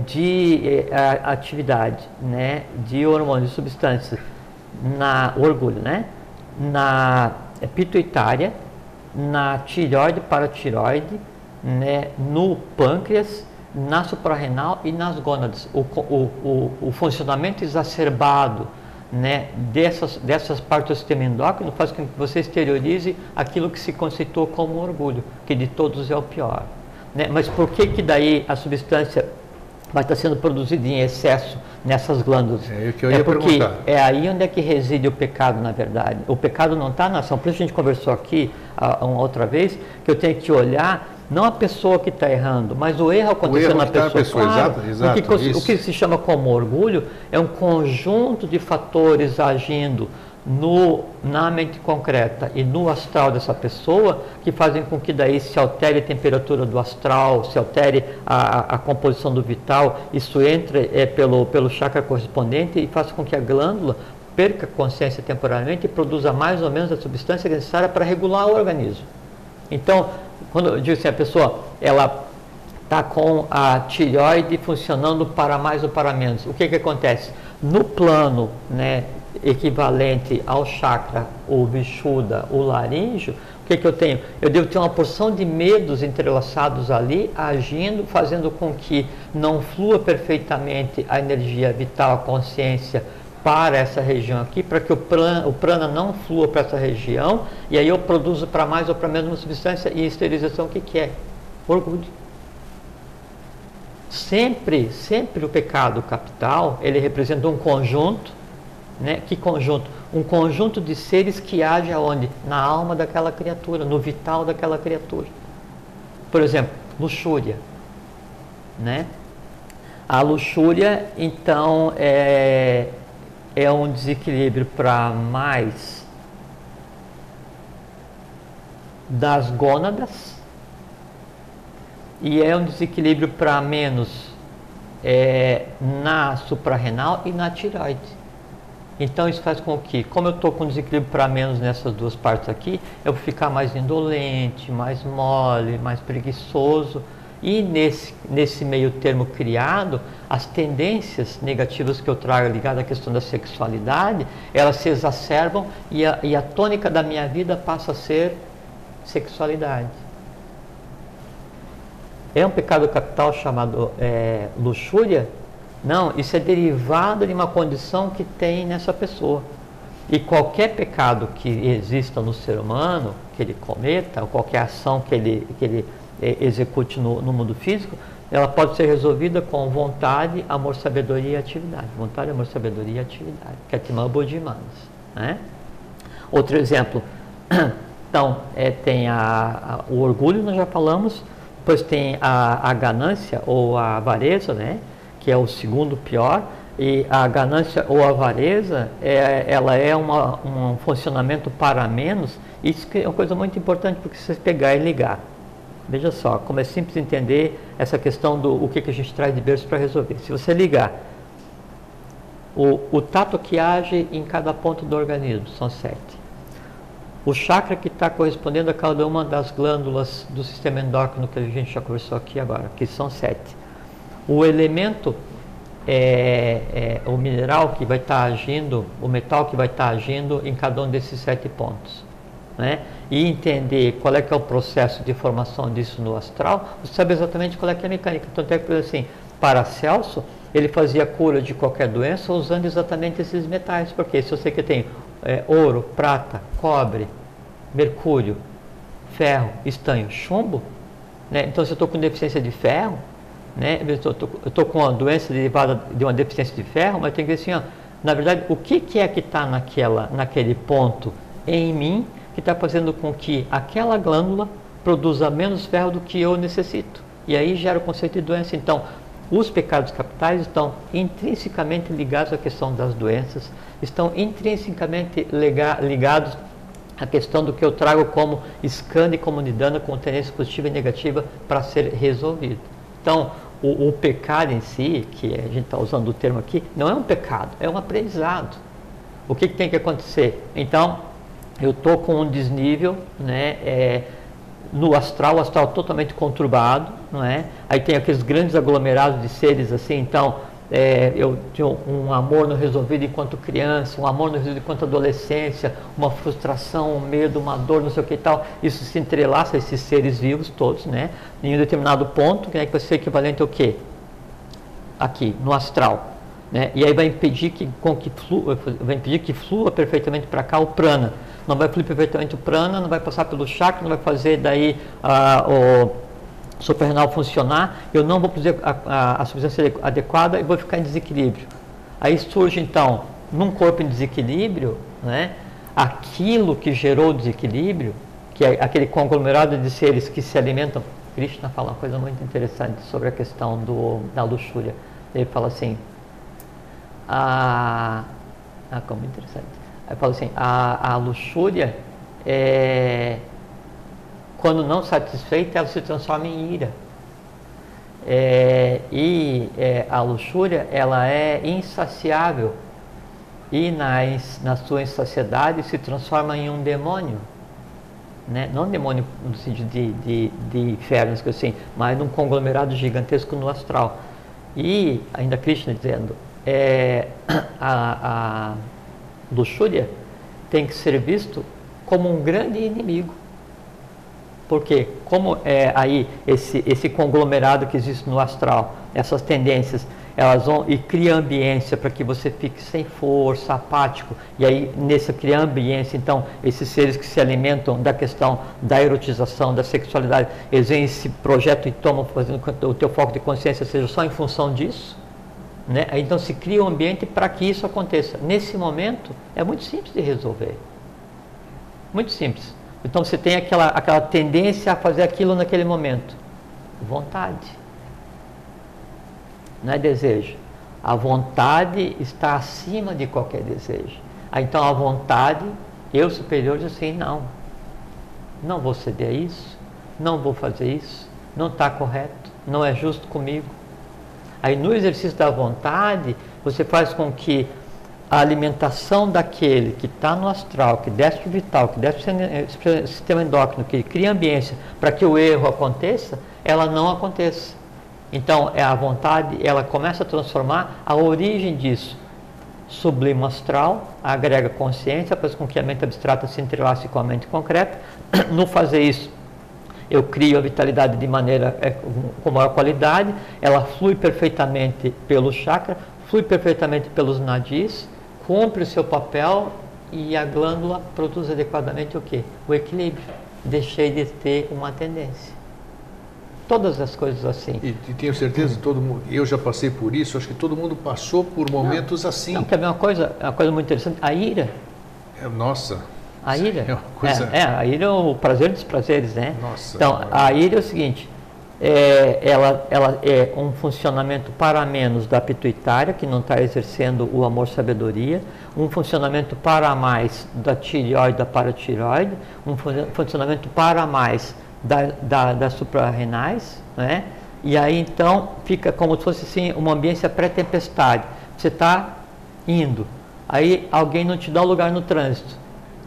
S2: De atividade, né? De hormônios, de substâncias, orgulho, né? Na pituitária, na tireoide, paratireoide, né, no pâncreas, na suprarrenal e nas gônadas. O funcionamento exacerbado, né, dessas partes do sistema endócrino faz com que você exteriorize aquilo que se conceitou como orgulho, que de todos é o pior, né? Mas por que daí a substância vai estar sendo produzida em excesso nessas glândulas?
S1: É o que eu ia
S2: porque
S1: perguntar.
S2: É aí onde é que reside o pecado, na verdade. O pecado não está na ação. Por isso a gente conversou aqui uma outra vez, que eu tenho que olhar não a pessoa que está errando, mas o erro acontecendo na pessoa.
S1: Claro, exato,
S2: o que se chama como orgulho é um conjunto de fatores agindo na mente concreta e no astral dessa pessoa, que fazem com que daí se altere a temperatura do astral, se altere a composição do vital, isso entre pelo chakra correspondente e faça com que a glândula perca consciência temporariamente e produza mais ou menos a substância necessária para regular o organismo. Então, quando eu digo assim, a pessoa ela está com a tireoide funcionando para mais ou para menos, o que acontece? No plano, né, equivalente ao chakra, o vishuddha, o laríngeo, o que eu tenho? Eu devo ter uma porção de medos entrelaçados ali, agindo, fazendo com que não flua perfeitamente a energia vital, a consciência, para essa região aqui, para que o prana não flua para essa região, e aí eu produzo para mais ou para menos uma substância, e esterilização, o que é? Orgulho. Sempre o pecado capital, ele representa um conjunto, né? Que conjunto? Um conjunto de seres que age aonde? Na alma daquela criatura, no vital daquela criatura. Por exemplo, luxúria, né? A luxúria, então, é um desequilíbrio para mais das gônadas e é um desequilíbrio para menos na suprarrenal e na tireoide. Então isso faz com que, como eu estou com desequilíbrio para menos nessas duas partes aqui, eu vou ficar mais indolente, mais mole, mais preguiçoso. E nesse meio termo criado, as tendências negativas que eu trago ligadas à questão da sexualidade, elas se exacerbam e a tônica da minha vida passa a ser sexualidade. É um pecado capital chamado luxúria? Não, isso é derivado de uma condição que tem nessa pessoa. E qualquer pecado que exista no ser humano, que ele cometa, ou qualquer ação que ele execute no mundo físico, ela pode ser resolvida com vontade, amor, sabedoria e atividade. Vontade, amor, sabedoria e atividade. Ketimã Bodhimanas, né? Outro exemplo, então, tem o orgulho, nós já falamos, depois tem a ganância ou a avareza, né? Que é o segundo pior, e a ganância ou a avareza, ela é um funcionamento para menos. Isso é uma coisa muito importante, porque se você pegar e ligar, veja só, como é simples entender essa questão do o que a gente traz de berço para resolver. Se você ligar o tato que age em cada ponto do organismo, são 7. O chakra que está correspondendo a cada uma das glândulas do sistema endócrino, que a gente já conversou aqui agora, que são 7. O elemento, o mineral que vai estar agindo, o metal que vai estar agindo em cada um desses 7 pontos. Né? E entender qual é que é o processo de formação disso no astral, você sabe exatamente qual é que é a mecânica. Tanto é que, assim, Paracelso, ele fazia cura de qualquer doença usando exatamente esses metais. Porque se eu sei que tem ouro, prata, cobre, mercúrio, ferro, estanho, chumbo, né? Então se eu estou com deficiência de ferro, né? Eu estou com uma doença derivada de uma deficiência de ferro, mas tem que ver assim, ó, na verdade, o que é que está naquele ponto em mim que está fazendo com que aquela glândula produza menos ferro do que eu necessito. E aí gera o conceito de doença. Então, os pecados capitais estão intrinsecamente ligados à questão das doenças, estão intrinsecamente ligados à questão do que eu trago como skandha e como nidana, com tendência positiva e negativa para ser resolvido. Então, o pecado em si, que a gente está usando o termo aqui, não é um pecado, é um aprendizado. O que tem que acontecer? Então, eu estou com um desnível, né, no astral, o astral totalmente conturbado, não é? Aí tem aqueles grandes aglomerados de seres assim, então eu tinha um amor não resolvido enquanto criança, um amor não resolvido enquanto adolescência, uma frustração, um medo, uma dor, não sei o que e tal. Isso se entrelaça, esses seres vivos todos, né? Em um determinado ponto, que vai ser equivalente ao quê? Aqui, no astral. Né? E aí vai impedir que flua perfeitamente para cá o prana. Não vai fluir perfeitamente o prana, não vai passar pelo chakra, não vai fazer daí o suprarrenal funcionar, eu não vou produzir a substância adequada e vou ficar em desequilíbrio. Aí surge então, num corpo em desequilíbrio, né, aquilo que gerou o desequilíbrio, que é aquele conglomerado de seres que se alimentam. Krishna fala uma coisa muito interessante sobre a questão da luxúria. Ele fala assim, como interessante. Ele fala assim, a luxúria quando não satisfeita, ela se transforma em ira. A luxúria, ela é insaciável e na sua insaciedade se transforma em um demônio, né? Não um demônio no sentido de infernos, assim, mas num conglomerado gigantesco no astral. E ainda Krishna dizendo, a luxúria tem que ser visto como um grande inimigo. Porque como aí esse conglomerado que existe no astral, essas tendências, elas vão e criam ambiência para que você fique sem força, apático, e aí nessa criar ambiência, então, esses seres que se alimentam da questão da erotização, da sexualidade, eles vêm esse projeto e tomam, fazendo com que o teu foco de consciência seja só em função disso, né? Aí, então se cria um ambiente para que isso aconteça. Nesse momento, é muito simples de resolver. Muito simples. Então você tem aquela tendência a fazer aquilo naquele momento. Vontade. Não é desejo. A vontade está acima de qualquer desejo. Então a vontade, eu superior, diz assim, não vou ceder a isso, não vou fazer isso, não está correto, não é justo comigo. Aí no exercício da vontade, você faz com que a alimentação daquele que está no astral, que desce para o vital, que desce para o sistema endócrino, que cria ambiência para que o erro aconteça, ela não aconteça. Então, a vontade, ela começa a transformar a origem disso. Sublima astral, agrega consciência, faz com que a mente abstrata se entrelace com a mente concreta. No fazer isso, eu crio a vitalidade de maneira com maior qualidade, ela flui perfeitamente pelo chakra, flui perfeitamente pelos nadis, cumpre o seu papel e a glândula produz adequadamente o quê? O equilíbrio. Deixei de ter uma tendência. Todas as coisas assim.
S1: E tenho certeza que todo mundo, eu já passei por isso, acho que todo mundo passou por momentos assim.
S2: Não, quer ver uma coisa muito interessante? A ira.
S1: Nossa.
S2: A ira.
S1: É uma coisa...
S2: a ira é o prazer dos prazeres, né?
S1: Nossa.
S2: Então, a ira é o seguinte, ela é um funcionamento para menos da pituitária, que não está exercendo o amor-sabedoria, um funcionamento para mais da tireoide, da paratireoide, um funcionamento para mais das suprarrenais, né? E aí então fica como se fosse assim, uma ambiência pré-tempestade. Você está indo, aí alguém não te dá lugar no trânsito.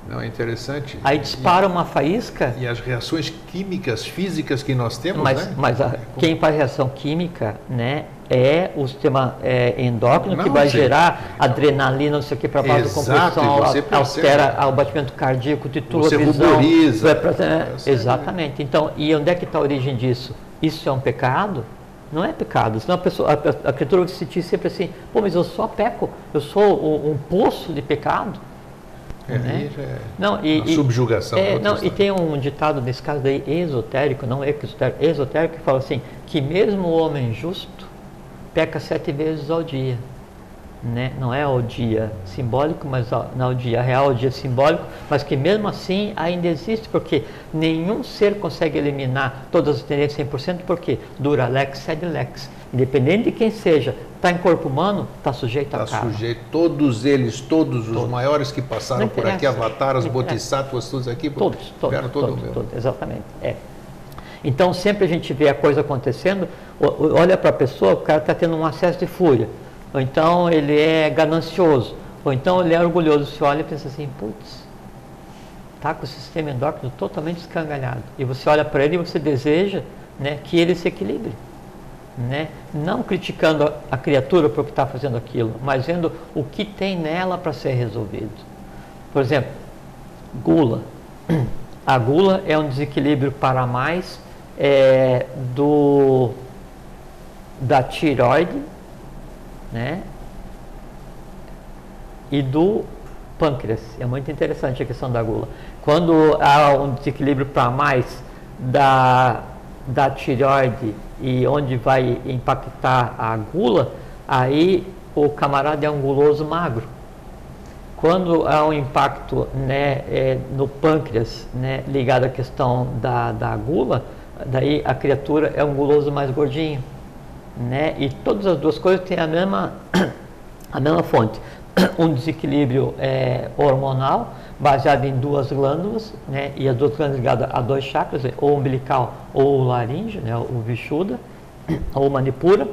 S1: Não, é interessante.
S2: Aí dispara uma faísca.
S1: E as reações químicas, físicas que nós temos, né?
S2: Mas quem faz reação química, né, é o sistema endócrino, que vai gerar adrenalina, não sei o que, para baixo, compressão, altera o batimento cardíaco, titula a visão.
S1: Ruboriza.
S2: Exatamente. Então, e onde é que está a origem disso? Isso é um pecado? Não é pecado. Senão a criatura vai se sentir sempre assim, pô, mas eu só peco, eu sou um poço de pecado. Né?
S1: Subjugação.
S2: E tem um ditado nesse caso daí esotérico, não esotérico, que fala assim, que mesmo o homem justo peca 7 vezes ao dia. Né? Não é ao dia simbólico, mas não ao dia real, ao dia simbólico, mas que mesmo assim ainda existe, porque nenhum ser consegue eliminar todas as tendências 100%, porque dura lex sed lex. Independente de quem seja, está em corpo humano, está sujeito a karma.
S1: Está sujeito, todos eles, todos os maiores que passaram por aqui, avataras, bodhisattvas, todos aqui,
S2: todos,
S1: todo
S2: exatamente. Então, sempre a gente vê a coisa acontecendo, olha para a pessoa, o cara está tendo um acesso de fúria, ou então ele é ganancioso, ou então ele é orgulhoso. Você olha e pensa assim, putz, está com o sistema endócrino totalmente escangalhado. E você olha para ele e você deseja, né, que ele se equilibre. Né? Não criticando a criatura por que está fazendo aquilo, mas vendo o que tem nela para ser resolvido. Por exemplo, gula. A gula é um desequilíbrio para mais da tireoide, né? E do pâncreas. É muito interessante a questão da gula. Quando há um desequilíbrio para mais da tireoide e onde vai impactar a gula, aí o camarada é um guloso magro. Quando há um impacto, né, no pâncreas, né, ligado à questão da gula, daí a criatura é um guloso mais gordinho. Né? E todas as duas coisas têm a mesma fonte. Um desequilíbrio hormonal, baseado em 2 glândulas, né? E as 2 glândulas ligadas a 2 chakras, ou umbilical ou laríngeo, né? O Vishuddha, ou Manipura.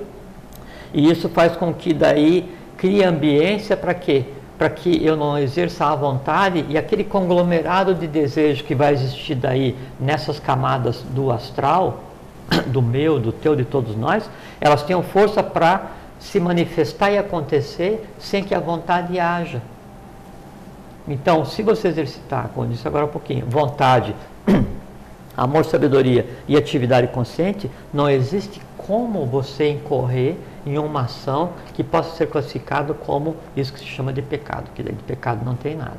S2: E isso faz com que daí crie ambiência para quê? Para que eu não exerça a vontade e aquele conglomerado de desejo que vai existir daí nessas camadas do astral, do meu, do teu, de todos nós, elas tenham força para se manifestar e acontecer sem que a vontade haja. Então, se você exercitar, como eu disse agora há pouquinho, vontade, amor, sabedoria e atividade consciente, não existe como você incorrer em uma ação que possa ser classificada como isso que se chama de pecado, que de pecado não tem nada.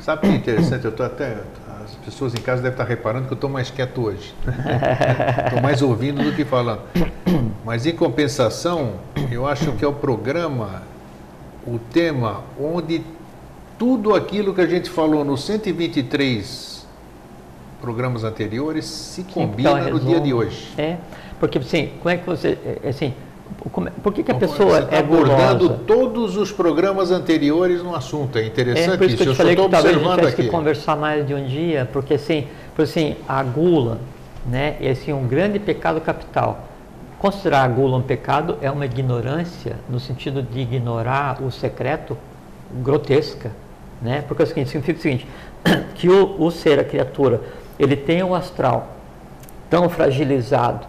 S1: Sabe o que é interessante? Eu estou até... As pessoas em casa devem estar reparando que eu estou mais quieto hoje. Estou mais ouvindo do que falando. Mas, em compensação, eu acho que é o programa, o tema, onde tudo aquilo que a gente falou nos 123 programas anteriores se combina no dia de hoje.
S2: Porque, assim, como é que você... Assim, por que a pessoa é gulosa?
S1: Abordando todos os programas anteriores no assunto. É interessante
S2: por isso. Que eu te falei que talvez a gente tivesse que conversar mais de um dia, porque assim, a gula, né, é assim, um grande pecado capital. Considerar a gula um pecado é uma ignorância, no sentido de ignorar o secreto, grotesca, né? Porque significa o seguinte, que o ser, a criatura, ele tem o astral tão fragilizado,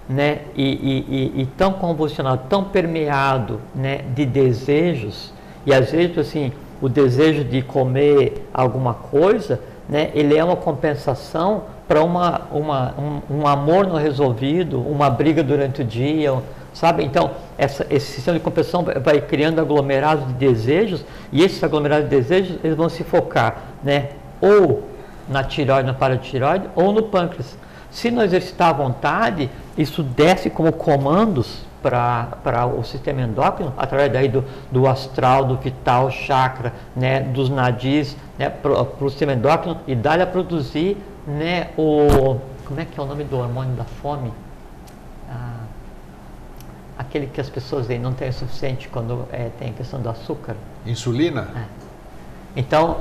S2: né? E tão convulsionado, tão permeado, né? De desejos, e às vezes assim, o desejo de comer alguma coisa, né? Ele é uma compensação para um amor não resolvido, uma briga durante o dia, sabe? Então, esse sistema de compensação vai criando aglomerados de desejos, e esses aglomerados de desejos, eles vão se focar, né? Ou na tireoide, na paratireoide, ou no pâncreas. Se não exercitar a vontade, isso desce como comandos para o sistema endócrino, através daí do astral, do vital, chakra, né? Dos nadis, né? Para o sistema endócrino, e dá-lhe a produzir, né? Como é que é o nome do hormônio da fome? Aquele que as pessoas aí não têm o suficiente quando tem a questão do açúcar.
S1: Insulina?
S2: Então,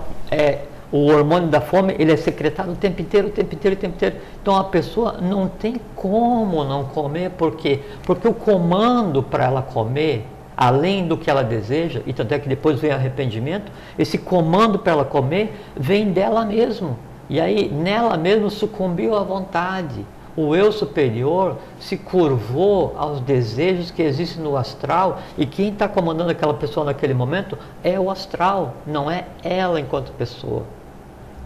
S2: o hormônio da fome, ele é secretado o tempo inteiro, o tempo inteiro, o tempo inteiro. Então, a pessoa não tem como não comer, por quê? Porque o comando para ela comer, além do que ela deseja, e tanto é que depois vem arrependimento, esse comando para ela comer vem dela mesmo. E aí, nela mesmo, sucumbiu à vontade. O eu superior se curvou aos desejos que existem no astral, e quem está comandando aquela pessoa naquele momento é o astral, não é ela enquanto pessoa.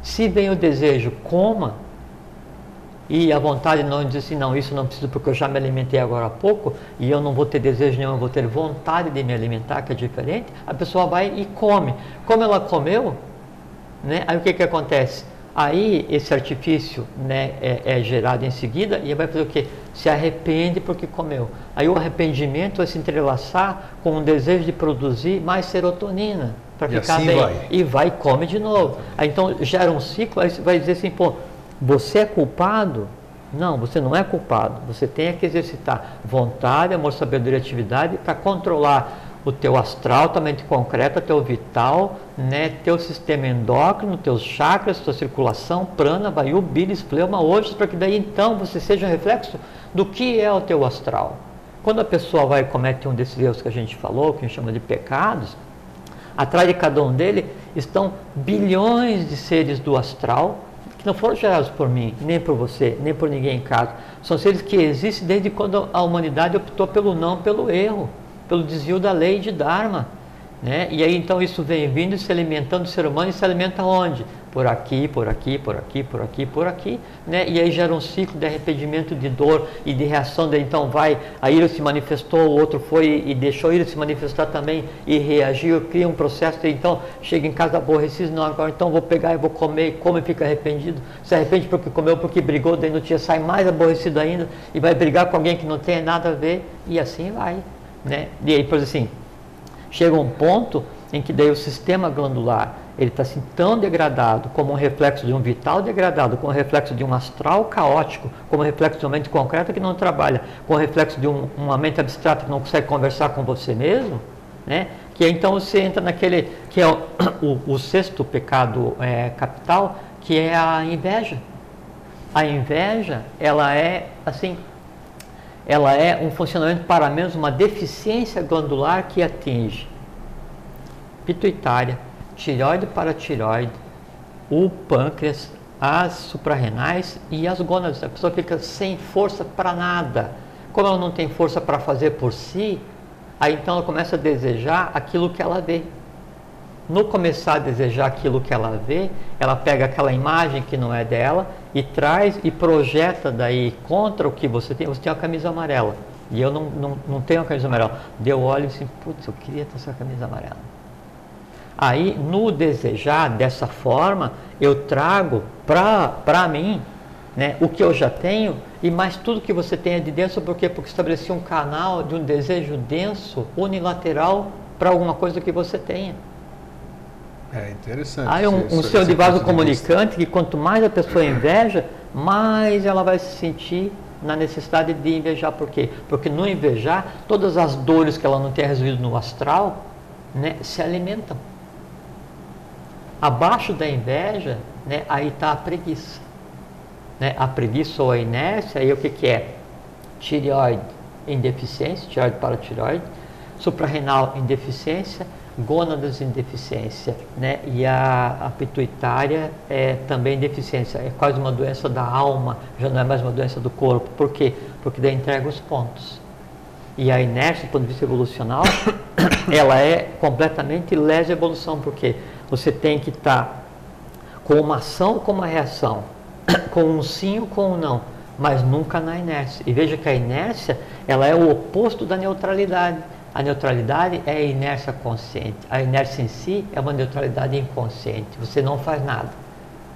S2: Se vem o desejo, coma, e a vontade não diz assim, não, isso não preciso porque eu já me alimentei agora há pouco, e eu não vou ter desejo nenhum, eu vou ter vontade de me alimentar, que é diferente, a pessoa vai e come. Como ela comeu, né, aí o que acontece? Aí esse artifício, né, é gerado em seguida, e vai fazer o quê? Se arrepende porque comeu. Aí o arrependimento vai se entrelaçar com o desejo de produzir mais serotonina para ficar
S1: assim
S2: bem.
S1: Vai.
S2: E vai e come de novo. Aí então gera um ciclo, aí você vai dizer assim, pô, você é culpado? Não, você não é culpado. Você tem que exercitar vontade, amor, sabedoria, atividade para controlar o teu astral, tua mente concreta, teu vital, né, teu sistema endócrino, teus chakras, tua circulação, prana, vayu, bilis, fleuma, ojas, para que daí então você seja um reflexo do que é o teu astral. Quando a pessoa vai e comete um desses erros que a gente falou, que a gente chama de pecados, atrás de cada um deles estão bilhões de seres do astral, que não foram gerados por mim, nem por você, nem por ninguém em casa. São seres que existem desde quando a humanidade optou pelo não, pelo erro, pelo desvio da lei de Dharma, né? E aí então isso vem vindo e se alimentando do ser humano, e se alimenta onde? Por aqui, por aqui, por aqui, por aqui, por aqui, né? E aí gera um ciclo de arrependimento, de dor e de reação, daí então vai, a ira se manifestou, o outro foi e deixou a ira se manifestar também e reagiu, cria um processo, daí então chega em casa aborrecido, não, agora então vou pegar e vou comer, come e fica arrependido, se arrepende porque comeu, porque brigou, daí no dia sai mais aborrecido ainda e vai brigar com alguém que não tem nada a ver, e assim vai. Né? E aí, por assim, chega um ponto em que daí o sistema glandular ele está assim tão degradado, como um reflexo de um vital degradado, como um reflexo de um astral caótico, como um reflexo de uma mente concreta que não trabalha, como um reflexo de uma mente abstrata que não consegue conversar com você mesmo, né? Que então você entra naquele que é o sexto pecado capital, que é a inveja. A inveja, ela é assim, ela é um funcionamento para menos, uma deficiência glandular que atinge pituitária, tireoide, paratireoide, o pâncreas, as suprarrenais e as gônadas. A pessoa fica sem força para nada. Como ela não tem força para fazer por si, aí então ela começa a desejar aquilo que ela vê. No começar a desejar aquilo que ela vê, ela pega aquela imagem que não é dela e traz e projeta daí contra o que você tem. Você tem uma camisa amarela e eu não tenho uma camisa amarela. Eu olho assim, putz, eu queria ter essa camisa amarela. Aí, no desejar dessa forma, eu trago para mim, né, o que eu já tenho e mais tudo que você tenha de dentro. Por quê? Porque estabeleci um canal de um desejo denso, unilateral, para alguma coisa que você tenha.
S1: É interessante.
S2: Aí um ser de vaso comunicante que quanto mais a pessoa inveja, mais ela vai se sentir na necessidade de invejar. Por quê? Porque no invejar, todas as dores que ela não tem resolvido no astral, né, se alimentam. Abaixo da inveja, né, aí está a preguiça. Né? A preguiça ou a inércia, aí o que é? Tireoide em deficiência, tireoide, paratireoide, suprarrenal em deficiência, gônadas em deficiência, né? E a pituitária é também deficiência, é quase uma doença da alma, já não é mais uma doença do corpo. Por quê? Porque daí entrega os pontos. E a inércia, do ponto de vista evolucional, ela é completamente lesa evolução, porque você tem que estar com uma ação ou com uma reação, com um sim ou com um não, mas nunca na inércia. E veja que a inércia, ela é o oposto da neutralidade. A neutralidade é a inércia consciente. A inércia em si é uma neutralidade inconsciente. Você não faz nada,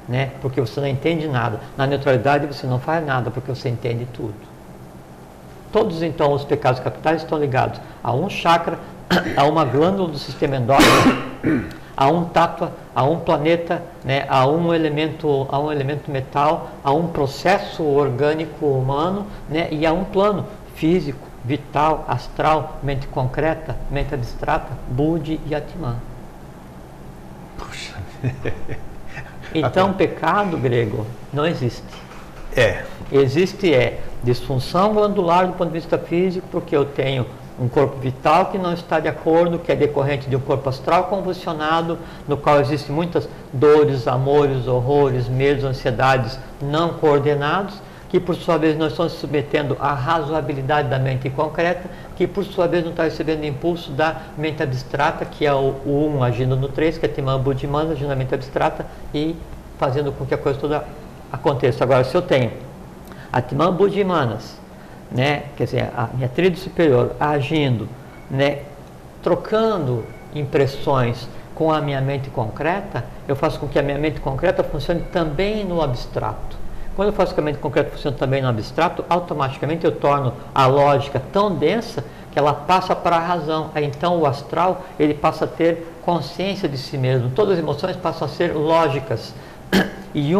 S2: né? Porque você não entende nada. Na neutralidade você não faz nada, porque você entende tudo. Todos então os pecados capitais estão ligados a um chakra, a uma glândula do sistema endócrino, a um tátua, a um planeta, né? a um elemento metal, a um processo orgânico humano, né? E a um plano físico, vital, astral, mente concreta, mente abstrata, Buddhi e Atman.
S1: Puxa.
S2: Então, pecado grego não existe. Existe disfunção glandular do ponto de vista físico, porque eu tenho um corpo vital que não está de acordo, que é decorrente de um corpo astral convulsionado, no qual existem muitas dores, amores, horrores, medos, ansiedades não coordenados, que por sua vez nós estamos submetendo à razoabilidade da mente concreta, que por sua vez não está recebendo impulso da mente abstrata, que é o 1 agindo no 3, que é Atman, Buddhi, Manas, agindo na mente abstrata e fazendo com que a coisa toda aconteça. Agora, se eu tenho Atman, Buddhi, Manas, né, quer dizer, a minha tríade superior agindo, né, trocando impressões com a minha mente concreta, eu faço com que a minha mente concreta funcione também no abstrato. Quando eu faço que a mente concreta funcione também no abstrato, automaticamente eu torno a lógica tão densa que ela passa para a razão. Aí, então o astral ele passa a ter consciência de si mesmo. Todas as emoções passam a ser lógicas. E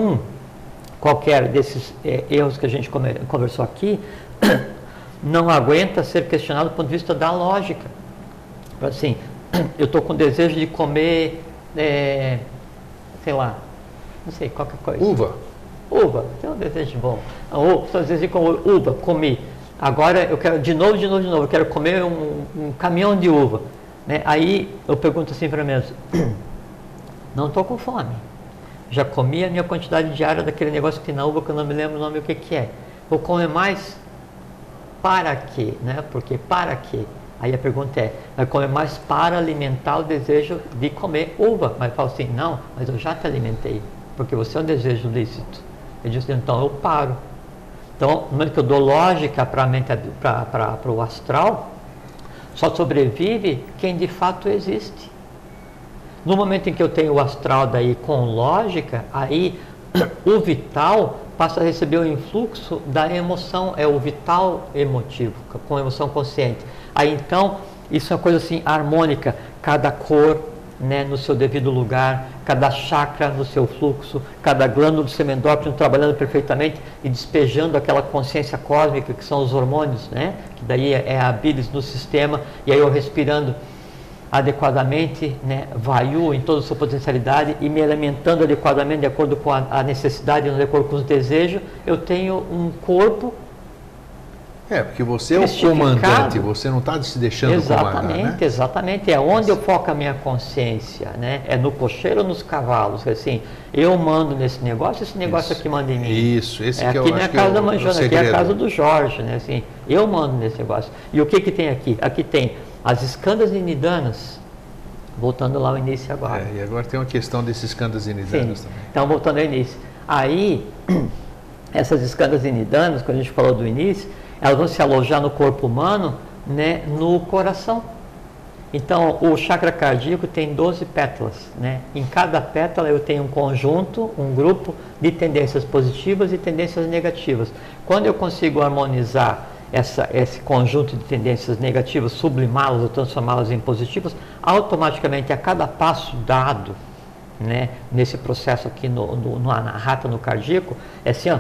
S2: qualquer desses erros que a gente conversou aqui não aguenta ser questionado do ponto de vista da lógica. Assim, eu estou com desejo de comer, sei lá, não sei, qualquer coisa. Uva, tem um desejo bom. Ou às vezes eu como uva, comi. Agora eu quero de novo, eu quero comer um caminhão de uva. Né? Aí eu pergunto assim para mim mesmo, não estou com fome. Já comi a minha quantidade diária daquele negócio que tem na uva, que eu não me lembro o nome, o que é. Vou comer mais? Para quê? Né? Porque para quê? Aí a pergunta é, vai comer mais para alimentar o desejo de comer uva? Mas eu falo assim, não, mas eu já te alimentei, porque você é um desejo lícito. Eu disse, então eu paro. Então, no momento que eu dou lógica para o astral, só sobrevive quem de fato existe. No momento em que eu tenho o astral daí com lógica, aí o vital passa a receber o influxo da emoção, é o vital emotivo, com emoção consciente. Aí então, isso é uma coisa assim harmônica, cada cor, né, no seu devido lugar, cada chakra no seu fluxo, cada glândula do sistema endócrino trabalhando perfeitamente e despejando aquela consciência cósmica que são os hormônios, né, que daí é a bilis no sistema, e aí eu respirando adequadamente, né, vayu em toda a sua potencialidade e me alimentando adequadamente de acordo com a necessidade, de acordo com os desejos, eu tenho um corpo.
S1: Porque você é o comandante, você não está se deixando comandar, né?
S2: Exatamente, é onde eu foco a minha consciência, né? É no cocheiro ou nos cavalos, assim, eu mando nesse negócio, esse negócio aqui manda em mim.
S1: Isso, esse que eu acho que é o segredo. Aqui não é a casa
S2: da Manjona, aqui é a casa do Jorge, né? Assim, eu mando nesse negócio. E o que tem aqui? Aqui tem as escandas e nidanas, voltando lá ao início agora.
S1: E agora tem uma questão desses escandas e nidanas também.
S2: Então, voltando ao início. Aí, essas escandas e nidanas, quando a gente falou do início, elas vão se alojar no corpo humano, né, no coração. Então, o chakra cardíaco tem 12 pétalas, né? Em cada pétala eu tenho um conjunto, um grupo de tendências positivas e tendências negativas. Quando eu consigo harmonizar esse conjunto de tendências negativas, sublimá-las ou transformá-las em positivas, automaticamente a cada passo dado, né, nesse processo aqui na rata, no cardíaco, é assim, ó,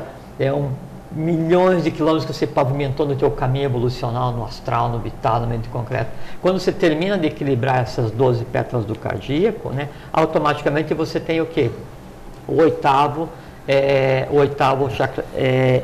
S2: milhões de quilômetros que você pavimentou no teu caminho evolucional, no astral, no vital, no mente concreta. Quando você termina de equilibrar essas 12 pétalas do cardíaco, né, automaticamente você tem o quê? O oitavo chakra,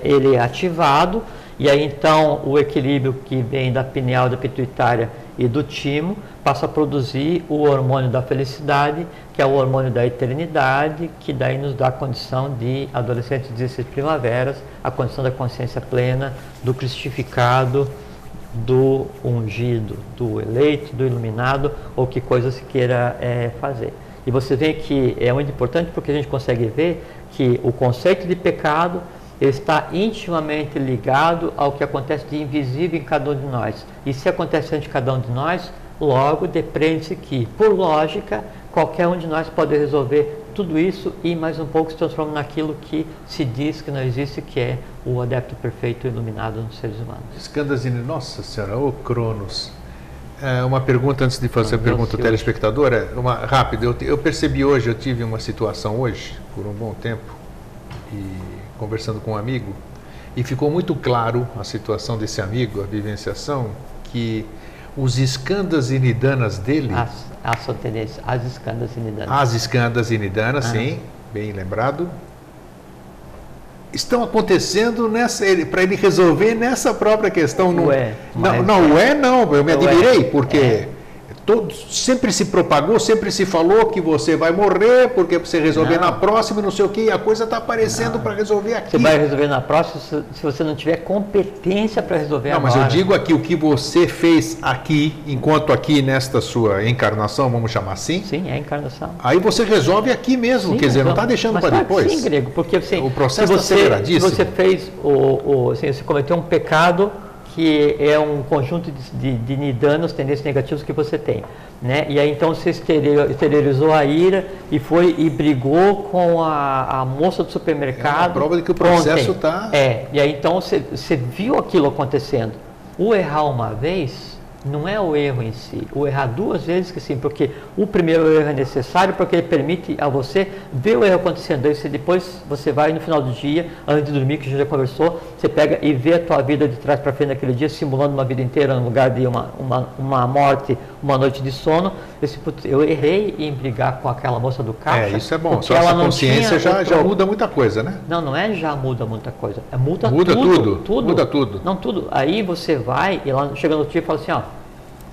S2: ele é ativado, e aí então o equilíbrio que vem da pineal, da pituitária e do timo, passa a produzir o hormônio da felicidade, que é o hormônio da eternidade, que daí nos dá a condição de adolescentes de 16 primaveras, a condição da consciência plena, do cristificado, do ungido, do eleito, do iluminado, ou que coisa se queira fazer. E você vê que é muito importante porque a gente consegue ver que o conceito de pecado está intimamente ligado ao que acontece de invisível em cada um de nós. E se acontece dentro de cada um de nós, logo depreende-se que, por lógica, qualquer um de nós pode resolver tudo isso e mais um pouco se transforma naquilo que se diz que não existe, que é o adepto perfeito iluminado nos seres humanos.
S1: Escandazine, nossa senhora, ô Cronos. Uma pergunta antes de fazer a pergunta ao telespectador, rápido. Eu percebi hoje, eu tive uma situação hoje, por um bom tempo, e conversando com um amigo, e ficou muito claro a situação desse amigo, a vivenciação, que os escandas e nidanas dele...
S2: As escandas e nidanas.
S1: As escandas e nidanas, sim, bem lembrado, estão acontecendo para ele resolver nessa própria questão. Não, eu me admirei, porque sempre se propagou, sempre se falou que você vai morrer, porque você resolver na próxima, não sei o que, e a coisa está aparecendo para resolver aqui.
S2: Você vai resolver na próxima se você não tiver competência para resolver agora.
S1: Não, mas eu digo aqui, o que você fez aqui, enquanto aqui nesta sua encarnação, vamos chamar assim?
S2: Sim, é a encarnação.
S1: Aí você resolve aqui mesmo, quer dizer, não está deixando para depois.
S2: Sim, Grego, porque assim,
S1: o processo está aceleradíssimo.
S2: Se você fez, assim, você cometeu um pecado que é um conjunto de nidanos, tendências negativas que você tem, né? E aí então você exteriorizou a ira e foi e brigou com a moça do supermercado.
S1: É a prova de que o processo está...
S2: e aí então você viu aquilo acontecendo. O errar uma vez não é o erro em si, o errar duas vezes que sim, porque o primeiro erro é necessário porque ele permite a você ver o erro acontecendo. Aí depois você vai no final do dia, antes de dormir, que a gente já conversou, você pega e vê a tua vida de trás para frente naquele dia, simulando uma vida inteira no lugar de uma morte, uma noite de sono. Eu errei em brigar com aquela moça do caixa.
S1: Isso é bom, só essa consciência já muda muita coisa, né?
S2: Não é já muda muita coisa, muda tudo.
S1: Muda tudo.
S2: Não, tudo. Aí você vai e lá chega no dia e fala assim,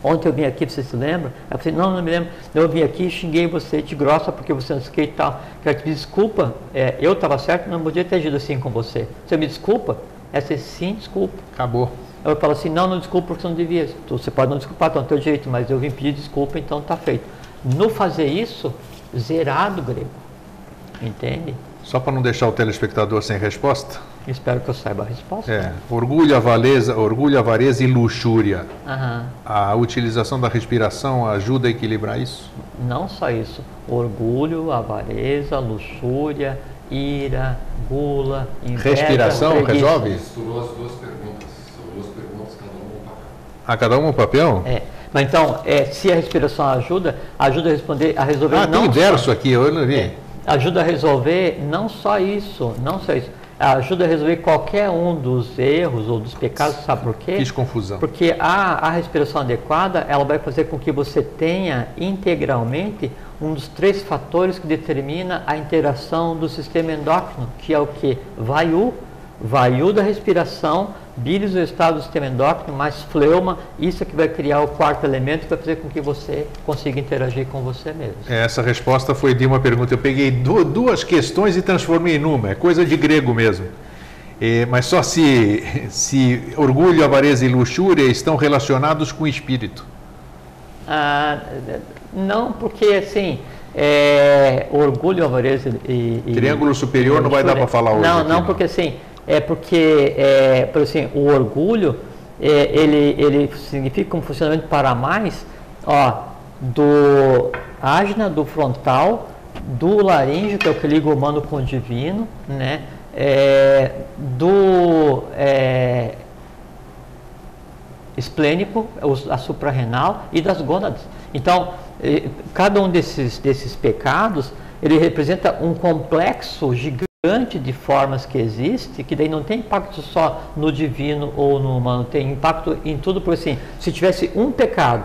S2: ontem eu vim aqui, você se lembra? Eu falei, não me lembro. Eu vim aqui, xinguei você de grossa porque você não sei e tal. Quero te pedir desculpa, eu estava certo, não podia ter agido assim com você. Você me desculpa? Você sim, desculpa.
S1: Acabou.
S2: Eu falo assim, não desculpa porque você não devia. Você pode não desculpar, então é o teu jeito, mas eu vim pedir desculpa, então está feito. No fazer isso, zerado, Grego. Entende?
S1: Só para não deixar o telespectador sem resposta?
S2: Espero que eu saiba a resposta.
S1: Orgulho, avareza e luxúria. A utilização da respiração ajuda a equilibrar isso?
S2: Não só isso. Orgulho, avareza, luxúria, ira, gula, inveja,
S1: respiração resolve?
S3: Misturou as duas perguntas. São duas perguntas, cada uma um papel.
S1: Cada uma um papel?
S2: Mas então, se a respiração ajuda a responder, a resolver...
S1: tem verso aqui, eu não vi.
S2: Ajuda a resolver não só isso. Ajuda a resolver qualquer um dos erros ou dos pecados, sabe por quê?
S1: Fiz confusão.
S2: Porque a respiração adequada, ela vai fazer com que você tenha integralmente um dos 3 fatores que determina a interação do sistema endócrino, que é o que? Vaiu da respiração, bílis do estado do sistema endócrino, mais fleuma, isso é que vai criar o 4º elemento que vai fazer com que você consiga interagir com você mesmo.
S1: Essa resposta foi de uma pergunta. Eu peguei duas questões e transformei em uma. É coisa de grego mesmo. Mas só se orgulho, avareza e luxúria estão relacionados com o espírito.
S2: Não, porque assim... orgulho, avareza e
S1: triângulo superior não vai dar para falar hoje.
S2: Não, porque assim... por assim, o orgulho, ele significa um funcionamento para mais, do ágina, do frontal, do laríngeo, que é o que liga o humano com o divino, né? Do esplênico, a suprarrenal, e das gônadas. Então, cada um desses pecados, ele representa um complexo gigante de formas que existe, que daí não tem impacto só no divino ou no humano, tem impacto em tudo, porque assim, se tivesse um pecado,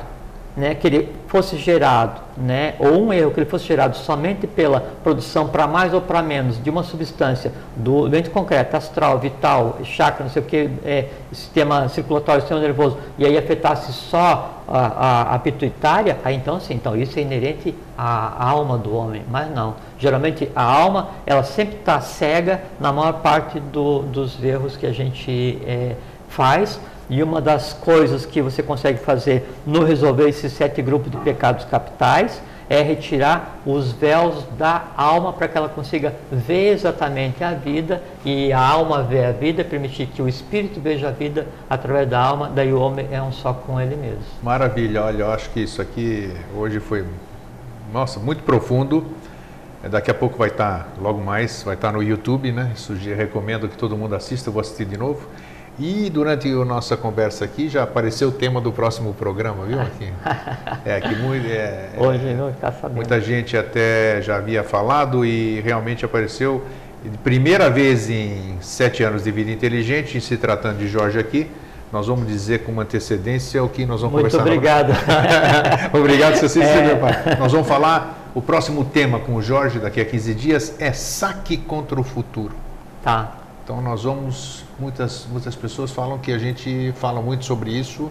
S2: né, que ele fosse gerado, né, ou um erro que ele fosse gerado somente pela produção para mais ou para menos de uma substância do ambiente concreto, astral, vital, chakra, não sei o que, sistema circulatório, sistema nervoso, e aí afetasse só a pituitária, aí então sim, então isso é inerente à alma do homem, mas não. Geralmente a alma, ela sempre está cega na maior parte dos erros que a gente faz, e uma das coisas que você consegue fazer no resolver esses 7 grupos de pecados capitais é retirar os véus da alma para que ela consiga ver exatamente a vida, e a alma vê a vida, permitir que o espírito veja a vida através da alma, daí o homem é um só com ele mesmo.
S1: Maravilha, olha, eu acho que isso aqui hoje foi, nossa, muito profundo. Daqui a pouco vai estar, logo mais, vai estar no YouTube, né? Recomendo que todo mundo assista, eu vou assistir de novo. E durante a nossa conversa aqui já apareceu o tema do próximo programa, viu? Aqui.
S2: Hoje não está sabendo.
S1: Muita gente até já havia falado e realmente apareceu. Primeira vez em 7 anos de vida inteligente, se tratando de Jorge aqui, nós vamos dizer com uma antecedência o que nós vamos conversar.
S2: Muito obrigado.
S1: Obrigado, seu Cícero. Nós vamos falar, o próximo tema com o Jorge daqui a 15 dias é saque contra o futuro.
S2: Tá.
S1: Então nós vamos, muitas pessoas falam que a gente fala muito sobre isso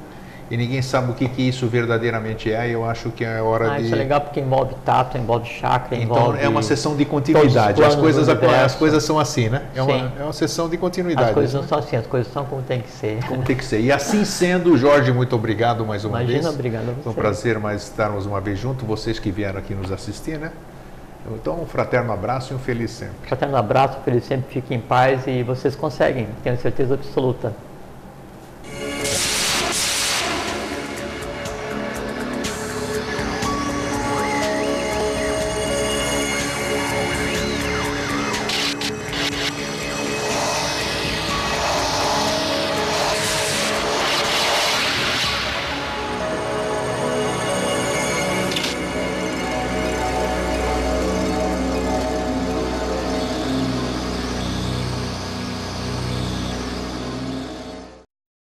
S1: e ninguém sabe o que isso verdadeiramente é, e eu acho que é hora de...
S2: Isso é legal porque envolve tato, envolve chakra, envolve...
S1: Então é uma sessão de continuidade, as coisas são assim, né? É uma sessão de continuidade.
S2: As coisas não são assim, as coisas são como tem que ser.
S1: Como tem que ser. E assim sendo, Jorge, muito obrigado mais uma vez.
S2: Imagina, obrigado a você.
S1: Foi um prazer mais estarmos uma vez juntos, vocês que vieram aqui nos assistir, né? Então, um fraterno abraço e um feliz sempre.
S2: Fraterno abraço, feliz sempre, fiquem em paz e vocês conseguem, tenho certeza absoluta.